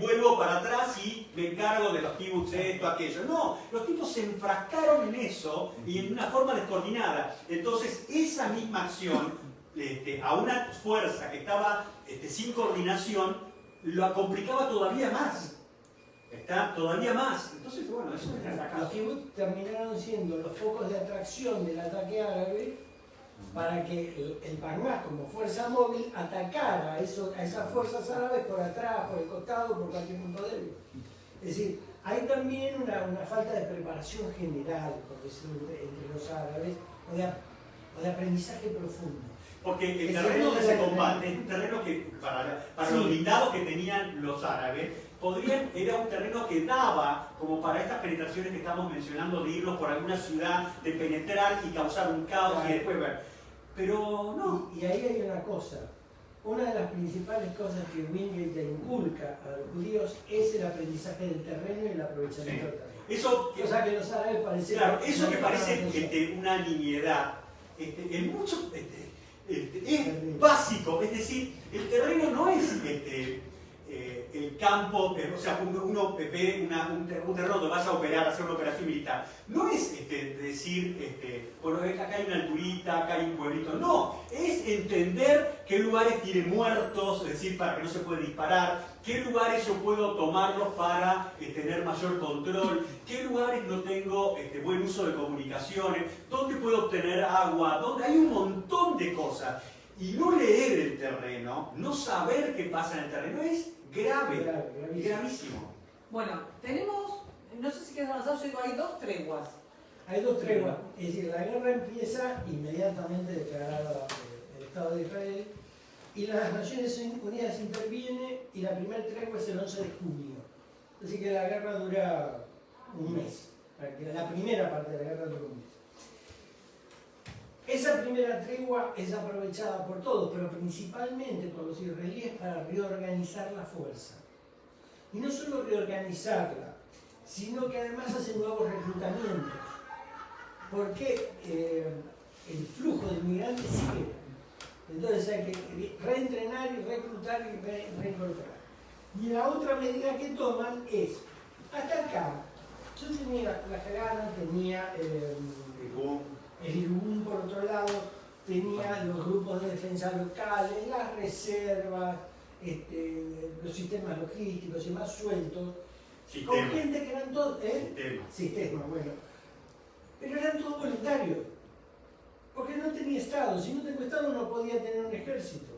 vuelvo para atrás y me encargo de los kibbutz, esto, aquello. No, los tipos se enfrascaron en eso y en una forma descoordinada. Entonces, esa misma acción, a una fuerza que estaba sin coordinación, lo complicaba todavía más. Todavía más. Entonces, bueno, eso es la Los kibbutz terminaron siendo los focos de atracción del ataque árabe para que el Palmaj como fuerza móvil atacara a esas fuerzas árabes por atrás, por el costado, por cualquier punto débil. Es decir, hay también una falta de preparación general, por decirlo, entre los árabes, o de aprendizaje profundo. Porque el terreno de ese combate, el terreno que para los blindados que tenían los árabes, era un terreno que daba como para estas penetraciones que estamos mencionando, de irnos por alguna ciudad, de penetrar y causar un caos y después ver. Pero no. Y ahí hay una cosa. Una de las principales cosas que Wingate le inculca a los judíos es el aprendizaje del terreno y el aprovechamiento del terreno. Eso que los árabes parecen... Claro, eso que parece una nimiedad, es mucho... es básico, es decir, el terreno no es el campo, o sea, uno ve un terremoto, vas a operar, a hacer una operación militar. No es decir, bueno, acá hay una alturita, acá hay un pueblito. No, es entender qué lugares tienen muertos, es decir, para que no se puede disparar, qué lugares yo puedo tomarlos para tener mayor control, qué lugares no tengo buen uso de comunicaciones, dónde puedo obtener agua, dónde hay un montón de cosas. Y no leer el terreno, no saber qué pasa en el terreno es grave, gravísimo. Bueno, tenemos, no sé si quieres avanzar, yo digo, hay 2 treguas. Hay 2 treguas, es decir, la guerra empieza inmediatamente declarada el Estado de Israel y las Naciones Unidas intervienen y la primera tregua es el 11 de junio. Así que la guerra dura un mes, la primera parte de la guerra dura un mes. Esa primera tregua es aprovechada por todos, pero principalmente por los israelíes para reorganizar la fuerza. Y no solo reorganizarla, sino que además hacen nuevos reclutamientos. Porque el flujo de inmigrantes sigue. Entonces hay que reentrenar y reclutar y reincorporar. Y la otra medida que toman es, hasta acá, yo tenía la Hagana, tenía el Irgun por otro lado, tenía los grupos de defensa locales, las reservas, los sistemas logísticos y más sueltos, con gente que eran todos... Sistema, bueno. Pero eran todos voluntarios, porque no tenía Estado. Si no tengo Estado no podía tener un ejército.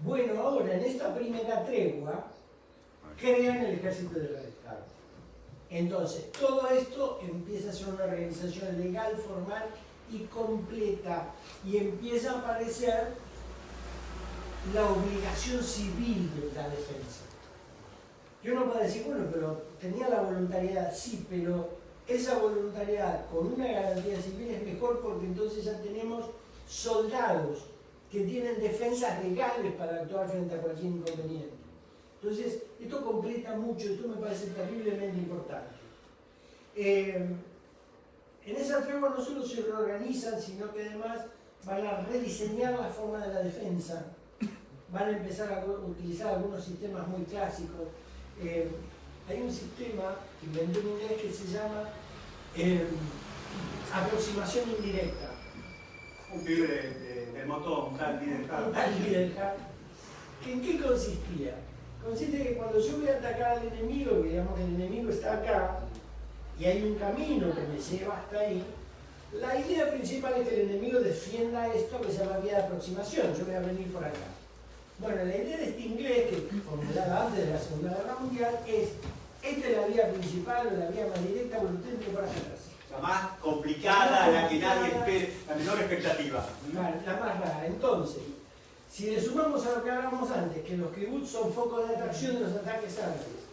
Bueno, ahora en esta primera tregua crean el ejército de Israel. Entonces, todo esto empieza a ser una organización legal, formal y completa, y empieza a aparecer la obligación civil de la defensa. Yo no puedo decir, bueno, pero tenía la voluntariedad, sí, pero esa voluntariedad con una garantía civil es mejor porque entonces ya tenemos soldados que tienen defensas legales para actuar frente a cualquier inconveniente. Entonces, esto completa mucho, esto me parece terriblemente importante. En esa tregua no solo se reorganizan, sino que además van a rediseñar la forma de la defensa, van a empezar a utilizar algunos sistemas muy clásicos. Hay un sistema que inventé en inglés que se llama aproximación indirecta. Un pibe del motor, un tal Liderhack. ¿En qué consistía? Consiste que cuando yo voy a atacar al enemigo, digamos que el enemigo está acá, y hay un camino que me lleva hasta ahí, la idea principal es que el enemigo defienda esto que se llama vía de aproximación. Yo voy a venir por acá. Bueno, la idea de este inglés, que formulada antes de la Segunda Guerra Mundial, es: esta es la vía principal o la vía más directa, o usted tiene por acá atrás. La más complicada, la que nadie espera, la menor expectativa. La más rara. Entonces, si le sumamos a lo que hablábamos antes, que los kibbutz son focos de atracción de los ataques árabes,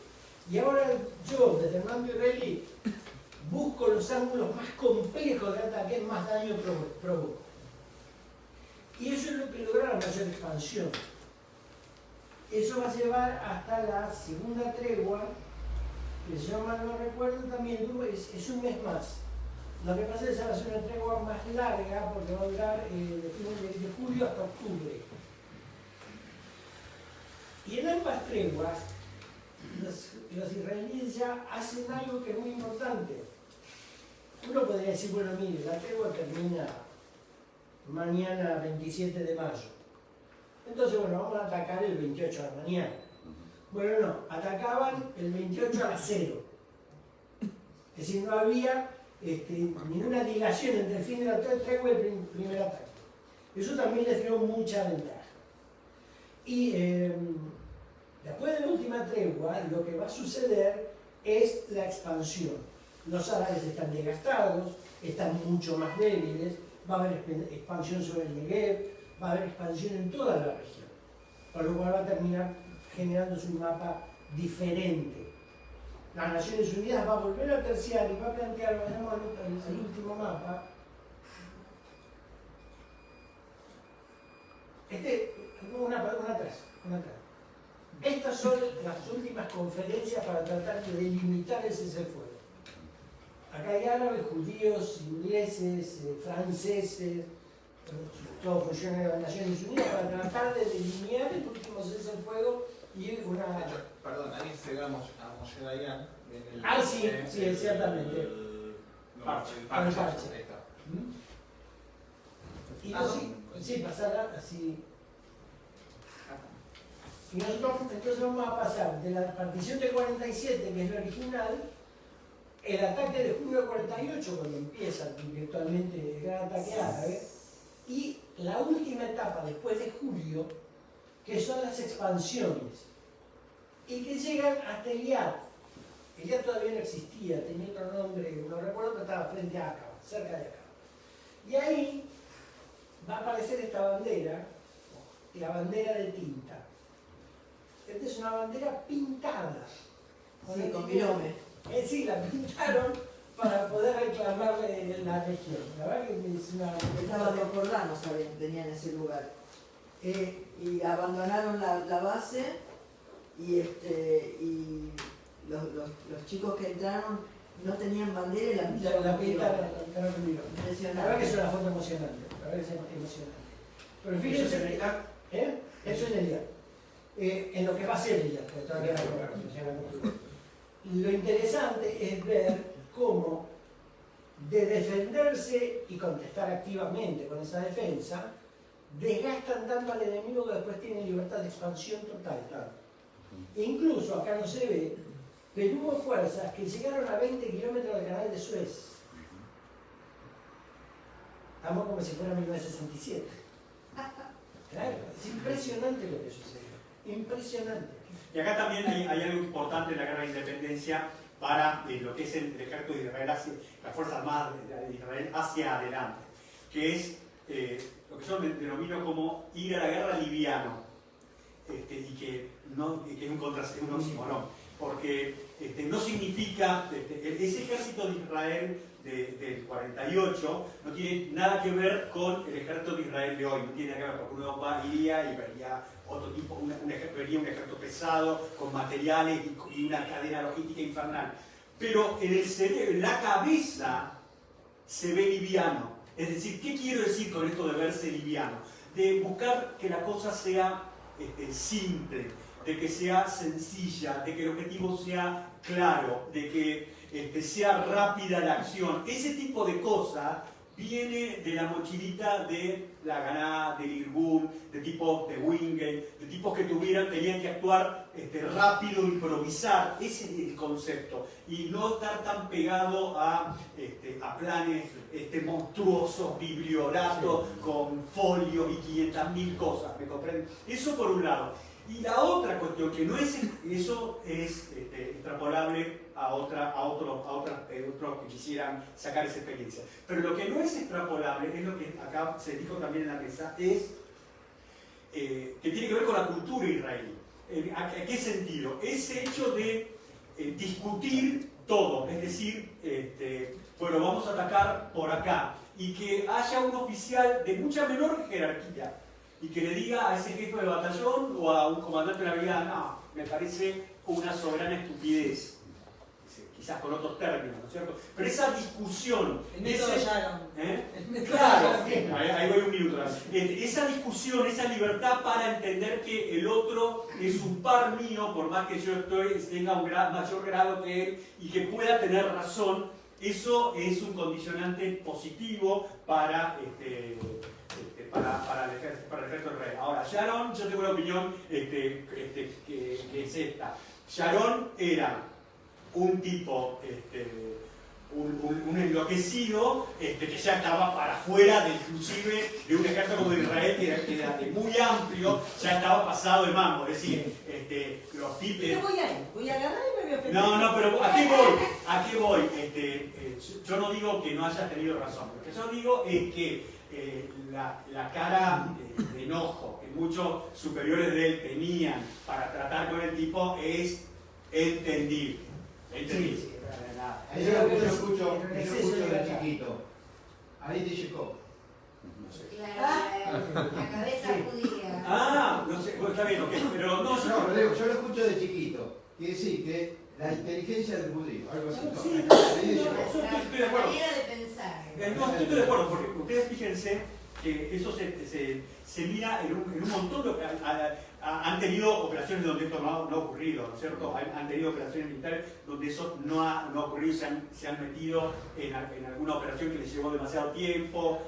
y ahora yo, desde el mando israelí, busco los ángulos más complejos de ataque, más daño provoco. Y eso es lo que logra la mayor expansión. Eso va a llevar hasta la segunda tregua, que si yo mal no recuerdo también es un mes más. Lo que pasa es que va a ser una tregua más larga porque va a durar de fines de julio hasta octubre. Y en ambas treguas, los israelíes ya hacen algo que es muy importante. Uno podría decir, bueno, mire, la tregua termina mañana 27 de mayo. Entonces, bueno, vamos a atacar el 28 de la mañana. Bueno, no, atacaban el 28 a las 0. Es decir, no había ninguna dilación entre el fin de la tregua y el primer ataque. Eso también les dio mucha ventaja. Y después de la última tregua, lo que va a suceder es la expansión. Los árabes están desgastados, están mucho más débiles, va a haber expansión sobre el Negev, va a haber expansión en toda la región, por lo cual va a terminar generándose un mapa diferente. Las Naciones Unidas va a volver a terciar y va a plantear, vayamos al último mapa. Una atrás. Estas son las últimas conferencias para tratar de delimitar el cese-el-fuego. Acá hay árabes, judíos, ingleses, franceses, todos funcionan de las Naciones Unidas para tratar de delinear el último cese-el-fuego y una... De hecho, perdón, ahí se ve a Moshe Dayan. Sí, ciertamente. El parche. El parche. Ahí está. Y sí, pasará así. Y nosotros entonces vamos a pasar de la partición del 47, que es la original, el ataque de julio del 48, cuando empieza virtualmente el gran ataque árabe, y la última etapa después de julio, que son las expansiones, y que llegan hasta Eliad. Eliad todavía no existía, tenía otro nombre, no recuerdo, pero estaba frente a Acaba, cerca de Acaba. Y ahí va a aparecer esta bandera, la bandera de tinta. Esta es una bandera pintada. Sí, con virome. Sí, la pintaron para poder reclamar la región. La verdad que es una... Estaban los jordanos, tenían ese lugar. Y abandonaron la base y los chicos que entraron no tenían bandera y la pintaron. La pintaron con virome. Impresionante. La verdad que es una foto emocionante. La verdad que es emocionante. Pero fíjense que... Eso es Eliad. En lo que va a ser Eliad, porque todavía no. Lo interesante es ver cómo de defenderse y contestar activamente con esa defensa, desgastan tanto al enemigo que después tiene libertad de expansión total. E incluso, acá no se ve, pero hubo fuerzas que llegaron a 20 kilómetros del canal de Suez. Estamos como si fuera 1967. Claro, es impresionante lo que sucedió. Impresionante. Y acá también hay algo importante en la guerra de independencia para lo que es el ejército de Israel, las Fuerzas Armadas de Israel hacia adelante, que es lo que yo denomino como ir a la guerra liviano, y que es un oxímoron, porque no significa, ese ejército de Israel del 48 no tiene nada que ver con el ejército de Israel de hoy, no tiene nada que ver, porque uno iría y vería otro tipo, vería un ejército pesado, con materiales y una cadena logística infernal. Pero en la cabeza se ve liviano. Es decir, ¿qué quiero decir con esto de verse liviano? De buscar que la cosa sea simple, de que sea sencilla, de que el objetivo sea claro, de que sea rápida la acción. Ese tipo de cosas viene de la mochilita de la Haganah, del Irgun, de tipos de Wingate, de tipos que tenían que actuar rápido, improvisar. Ese es el concepto. Y no estar tan pegado a planes monstruosos, biblioratos, con folios y 500.000 cosas. ¿Me comprenden? Eso por un lado. Y la otra cuestión, que no es eso, es extrapolable a otros que quisieran sacar esa experiencia. Pero lo que no es extrapolable, es lo que acá se dijo también en la mesa, es que tiene que ver con la cultura israelí. ¿A qué sentido? Ese hecho de discutir todo, es decir, bueno, vamos a atacar por acá, y que haya un oficial de mucha menor jerarquía, y que le diga a ese jefe de batallón o a un comandante de la brigada, no, me parece una soberana estupidez. Quizás con otros términos, ¿no es cierto? Pero esa discusión... El método Sharon. Claro, ahí voy un minuto. Esa discusión, esa libertad para entender que el otro es un par mío, por más que yo tenga un mayor grado que él y que pueda tener razón, eso es un condicionante positivo para el ejército del rey. Ahora, Sharon, yo tengo una opinión que es esta. Sharon era un tipo, un enloquecido, que ya estaba para afuera inclusive de un ejército como de Israel, que era muy amplio, ya estaba pasado de mambo. Es decir, los tipos... Yo voy a agarrar y me voy a ofender. No, pero ¿a qué voy? Yo no digo que no hayas tenido razón. Lo que yo digo es que la cara de enojo que muchos superiores de él tenían para tratar con el tipo es entendible. Sí. Eso es lo que yo escucho de chiquito. Ahí dice Jacob. La cabeza judía. No sé, está bien, okay, pero no... Yo lo escucho de chiquito. Quiere decir que la inteligencia del judío, algo así. Estoy de acuerdo. Manera de pensar. No, estoy de acuerdo, porque ustedes fíjense que eso se mira en un montón de... Han tenido operaciones donde esto no ha ocurrido, ¿no es cierto? Han tenido operaciones militares donde eso no ha ocurrido, se han metido en alguna operación que les llevó demasiado tiempo,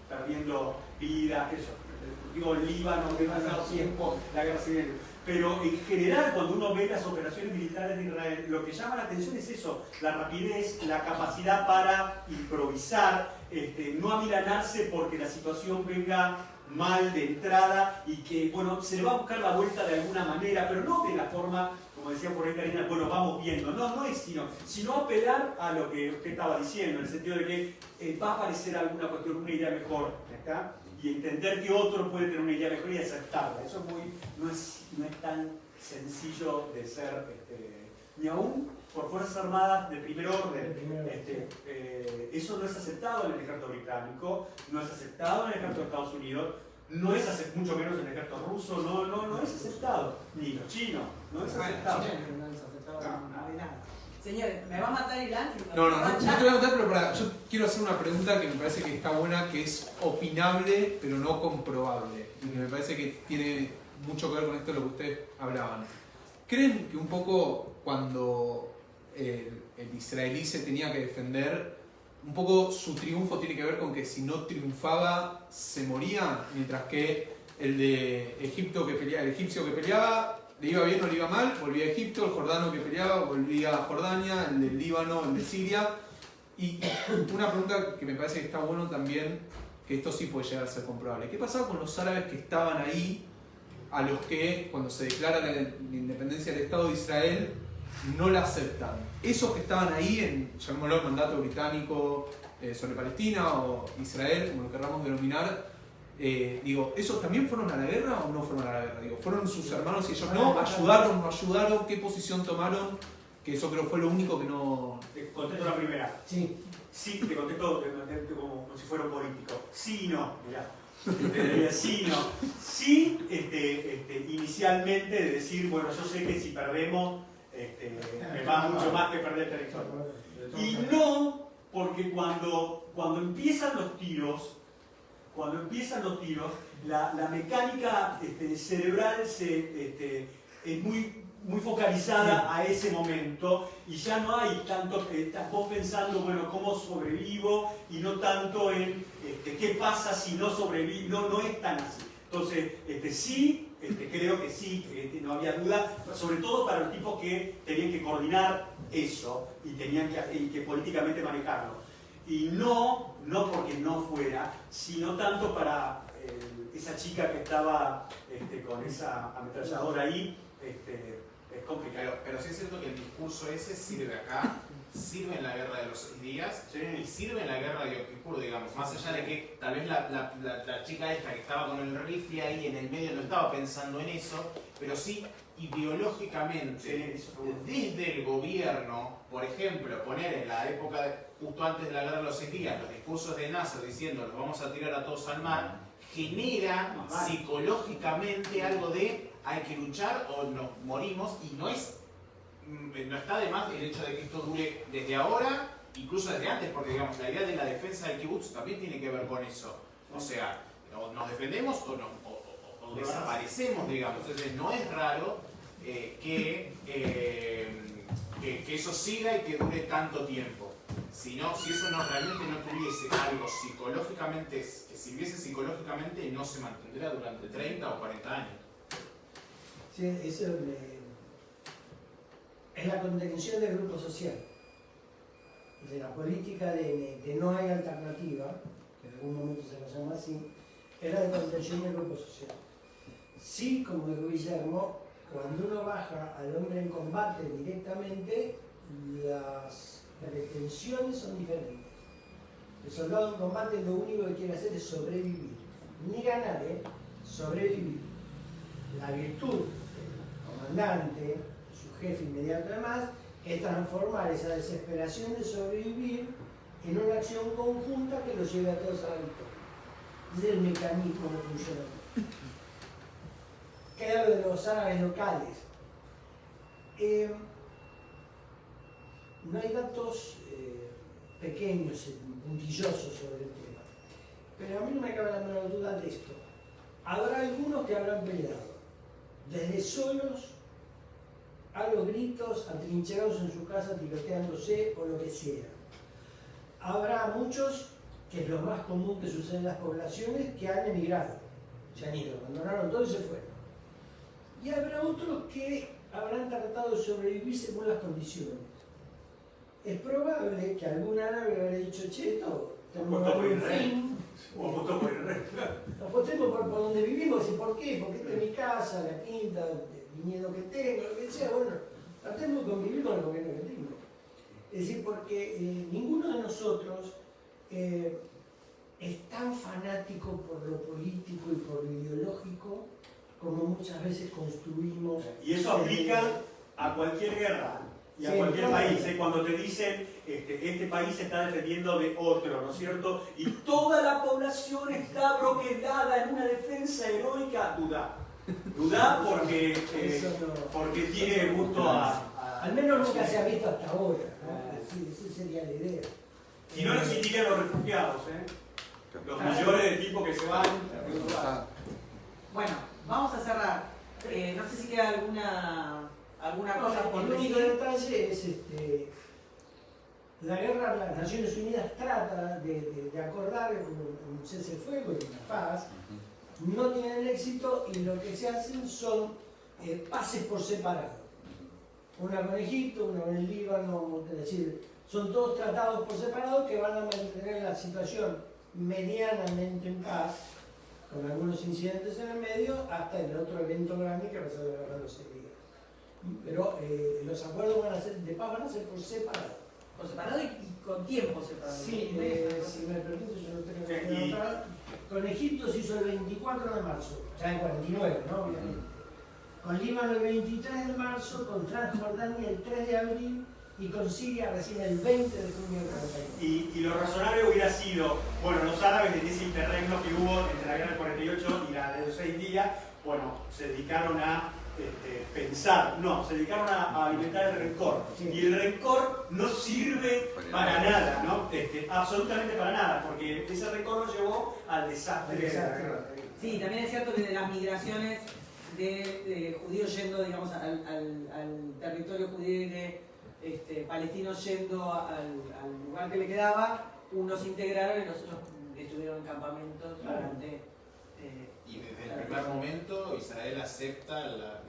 perdiendo vidas, eso. Digo, el Líbano, demasiado tiempo, la guerra civil. Pero en general, cuando uno ve las operaciones militares de Israel, lo que llama la atención es eso, la rapidez, la capacidad para improvisar, no amilanarse porque la situación venga mal de entrada y que, bueno, se le va a buscar la vuelta de alguna manera, pero no de la forma, como decía por ahí Karina, bueno, vamos viendo. No es sino apelar a lo que usted estaba diciendo, en el sentido de que va a aparecer alguna cuestión, una idea mejor, ¿está? Y entender que otro puede tener una idea mejor y aceptarla. Eso no es tan sencillo de ser, ni aún por Fuerzas Armadas de primer orden. Eso no es aceptado en el ejército británico, no es aceptado en el ejército de Estados Unidos, no es mucho menos en el ejército ruso, no es aceptado, ni los chinos, no es aceptado. No es aceptado de nada. Señores, ¿me va a matar Irán? No te voy a matar, pero yo quiero hacer una pregunta que me parece que está buena, que es opinable, pero no comprobable. Y que me parece que tiene mucho que ver con esto de lo que ustedes hablaban. ¿Creen que un poco cuando el israelí se tenía que defender, un poco su triunfo tiene que ver con que si no triunfaba se moría, mientras que el de Egipto que peleaba, el egipcio que peleaba, le iba bien o le iba mal, volvía a Egipto, el jordano que peleaba volvía a Jordania, el del Líbano, el de Siria? Y una pregunta que me parece que está bueno también, que esto sí puede llegar a ser comprobable. ¿Qué pasaba con los árabes que estaban ahí, a los que cuando se declara la independencia del Estado de Israel no la aceptan? Esos que estaban ahí, llamémoslo el mandato británico sobre Palestina o Israel, como lo querramos denominar, ¿esos también fueron a la guerra o no fueron a la guerra? ¿Fueron sus hermanos y ellos no? ¿Ayudaron, no ayudaron? ¿Qué posición tomaron? Que eso creo fue lo único que no... Te contesto la primera. Sí. Sí, te contesto como si fuera un político. Sí y no, mirá. Sí y no. Sí, inicialmente de decir, bueno, yo sé que si perdemos, me va mucho más que perder territorio. Y no, porque cuando empiezan los tiros, la mecánica cerebral es muy focalizada a ese momento y ya no hay tanto, estás vos pensando, bueno, ¿cómo sobrevivo? Y no tanto en qué pasa si no sobrevivo, no es tan así. Entonces, sí, creo que sí, no había duda, sobre todo para los tipos que tenían que coordinar eso y tenían que políticamente manejarlo. Y no porque no fuera, sino tanto para esa chica que estaba con esa ametralladora ahí, es complicado. Pero sí es cierto que el discurso ese sirve acá, sirve en la guerra de los 6 días, sí, y sirve en la guerra de Yom Kippur, digamos, más allá de que tal vez la chica esta que estaba con el rifle ahí en el medio no estaba pensando en eso, pero sí ideológicamente, desde el gobierno, por ejemplo, poner en la época justo antes de la guerra de los 6 días los discursos de Nasser diciendo los vamos a tirar a todos al mar, genera psicológicamente algo de hay que luchar o nos morimos, y no está de más el hecho de que esto dure desde ahora, incluso desde antes, porque digamos la idea de la defensa del kibutz también tiene que ver con eso. O sea, nos defendemos o desaparecemos, digamos. Entonces no es raro que eso siga y que dure tanto tiempo. Si eso realmente no tuviese algo psicológicamente, que sirviese psicológicamente, no se mantendría durante 30 o 40 años. Sí, eso es la contención del grupo social. De la política de no hay alternativa, que en algún momento se lo llama así, era de contención del grupo social. Sí, como dijo Guillermo, cuando uno baja al hombre en combate directamente, las pretensiones son diferentes. El soldado en combate lo único que quiere hacer es sobrevivir. Ni ganar, sobrevivir. La virtud del comandante, su jefe inmediato además, es transformar esa desesperación de sobrevivir en una acción conjunta que los lleve a todos a la victoria. Ese es el mecanismo que funciona. Queda lo de los árabes locales. No hay datos pequeños, puntillosos sobre el tema. pero a mí no me cabe la menor duda de esto. Habrá algunos que habrán peleado, desde solos a los gritos, atrincherados en su casa, tiroteándose o lo que sea. Habrá muchos, que es lo más común que sucede en las poblaciones, que han emigrado, se han ido, abandonaron todo y se fueron. Y habrá otros que habrán tratado de sobrevivir según las condiciones. Es probable que algún árabe habrá dicho, che, todo, tenemos un fin. Apostemos por donde vivimos y por qué, porque esta es mi casa, la quinta, el viñedo que tengo, lo que sea, bueno, tratemos de convivir con el gobierno que tengo. Es decir, porque ninguno de nosotros es tan fanático por lo político y por lo ideológico como muchas veces construimos. Y eso aplica a cualquier guerra y a cualquier país. Cuando te dicen, este país se está defendiendo de otro, ¿no es cierto? Y toda la población está broquelada en una defensa heroica, duda porque tiene gusto a... Al menos nunca se ha visto hasta ahora, ¿no? Sí, esa sería la idea. Y no existirían los refugiados, los millones de tipos que se van. Bueno, vamos a cerrar. No sé si queda alguna cosa por el único decir. detalle es la guerra, las Naciones Unidas trata de acordar un cese de fuego y una paz, no tienen éxito y lo que se hacen son pases por separado. Una con Egipto, una con el Líbano, es decir, son todos tratados por separado que van a mantener la situación medianamente en paz, con algunos incidentes en el medio, hasta el otro evento grande que va a ser la guerra de los 6 días. Pero los acuerdos de paz van a ser por separado. Por separado y con tiempo separado. Sí, si me permite, yo lo tengo que anotar. Con Egipto se hizo el 24 de marzo, ya en 49, ¿no? Obviamente. Con Líbano el 23 de marzo, con Transjordania el 3 de abril y con Siria recién el 20 de junio del 49. Y lo razonable hubiera sido, bueno, los árabes en ese interregno que hubo entre la guerra del 48 y la de los 6 días, bueno, se dedicaron a se dedicaron a alimentar el rencor. Y el rencor no sirve para nada, ¿no? Absolutamente para nada, porque ese rencor lo llevó al desastre. Sí, también es cierto que de las migraciones de judíos yendo, digamos, al territorio judío y de palestinos yendo al lugar que le quedaba, unos se integraron y los otros estuvieron en campamentos durante... Y desde el primer momento Israel acepta la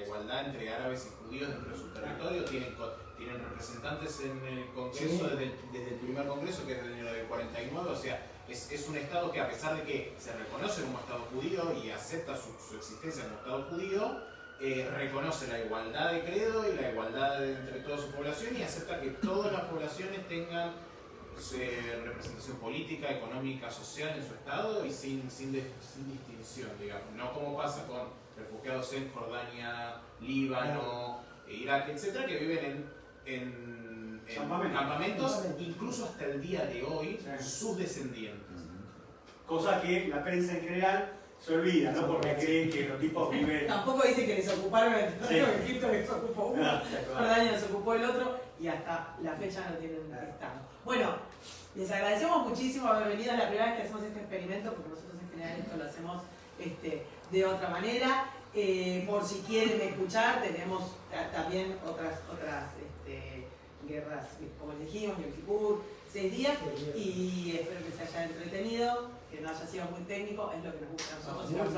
igualdad entre árabes y judíos dentro de su territorio. Tienen representantes en el Congreso desde el primer Congreso, que es desde el 49. O sea, es un Estado que, a pesar de que se reconoce como Estado judío y acepta su existencia como Estado judío, reconoce la igualdad de credo y la igualdad entre toda su población y acepta que todas las poblaciones tengan representación política, económica, social en su estado y sin distinción, digamos. No como pasa con refugiados en Jordania, Líbano, Irak, etcétera, que viven en campamentos, incluso hasta el día de hoy, sus descendientes. Cosa que la prensa en general se olvida, ¿no? Porque creen que los tipos viven... Tampoco dice que les ocuparon el territorio, Egipto les ocupó uno, Jordania les ocupó el otro y hasta la fecha no tienen estado. Bueno, les agradecemos muchísimo haber venido. Es la primera vez que hacemos este experimento, porque nosotros en general esto lo hacemos de otra manera. Por si quieren escuchar, tenemos también otras guerras, como les dijimos, Yom Kippur, 6 días, y espero que se haya entretenido, que no haya sido muy técnico, es lo que nos gusta a nosotros.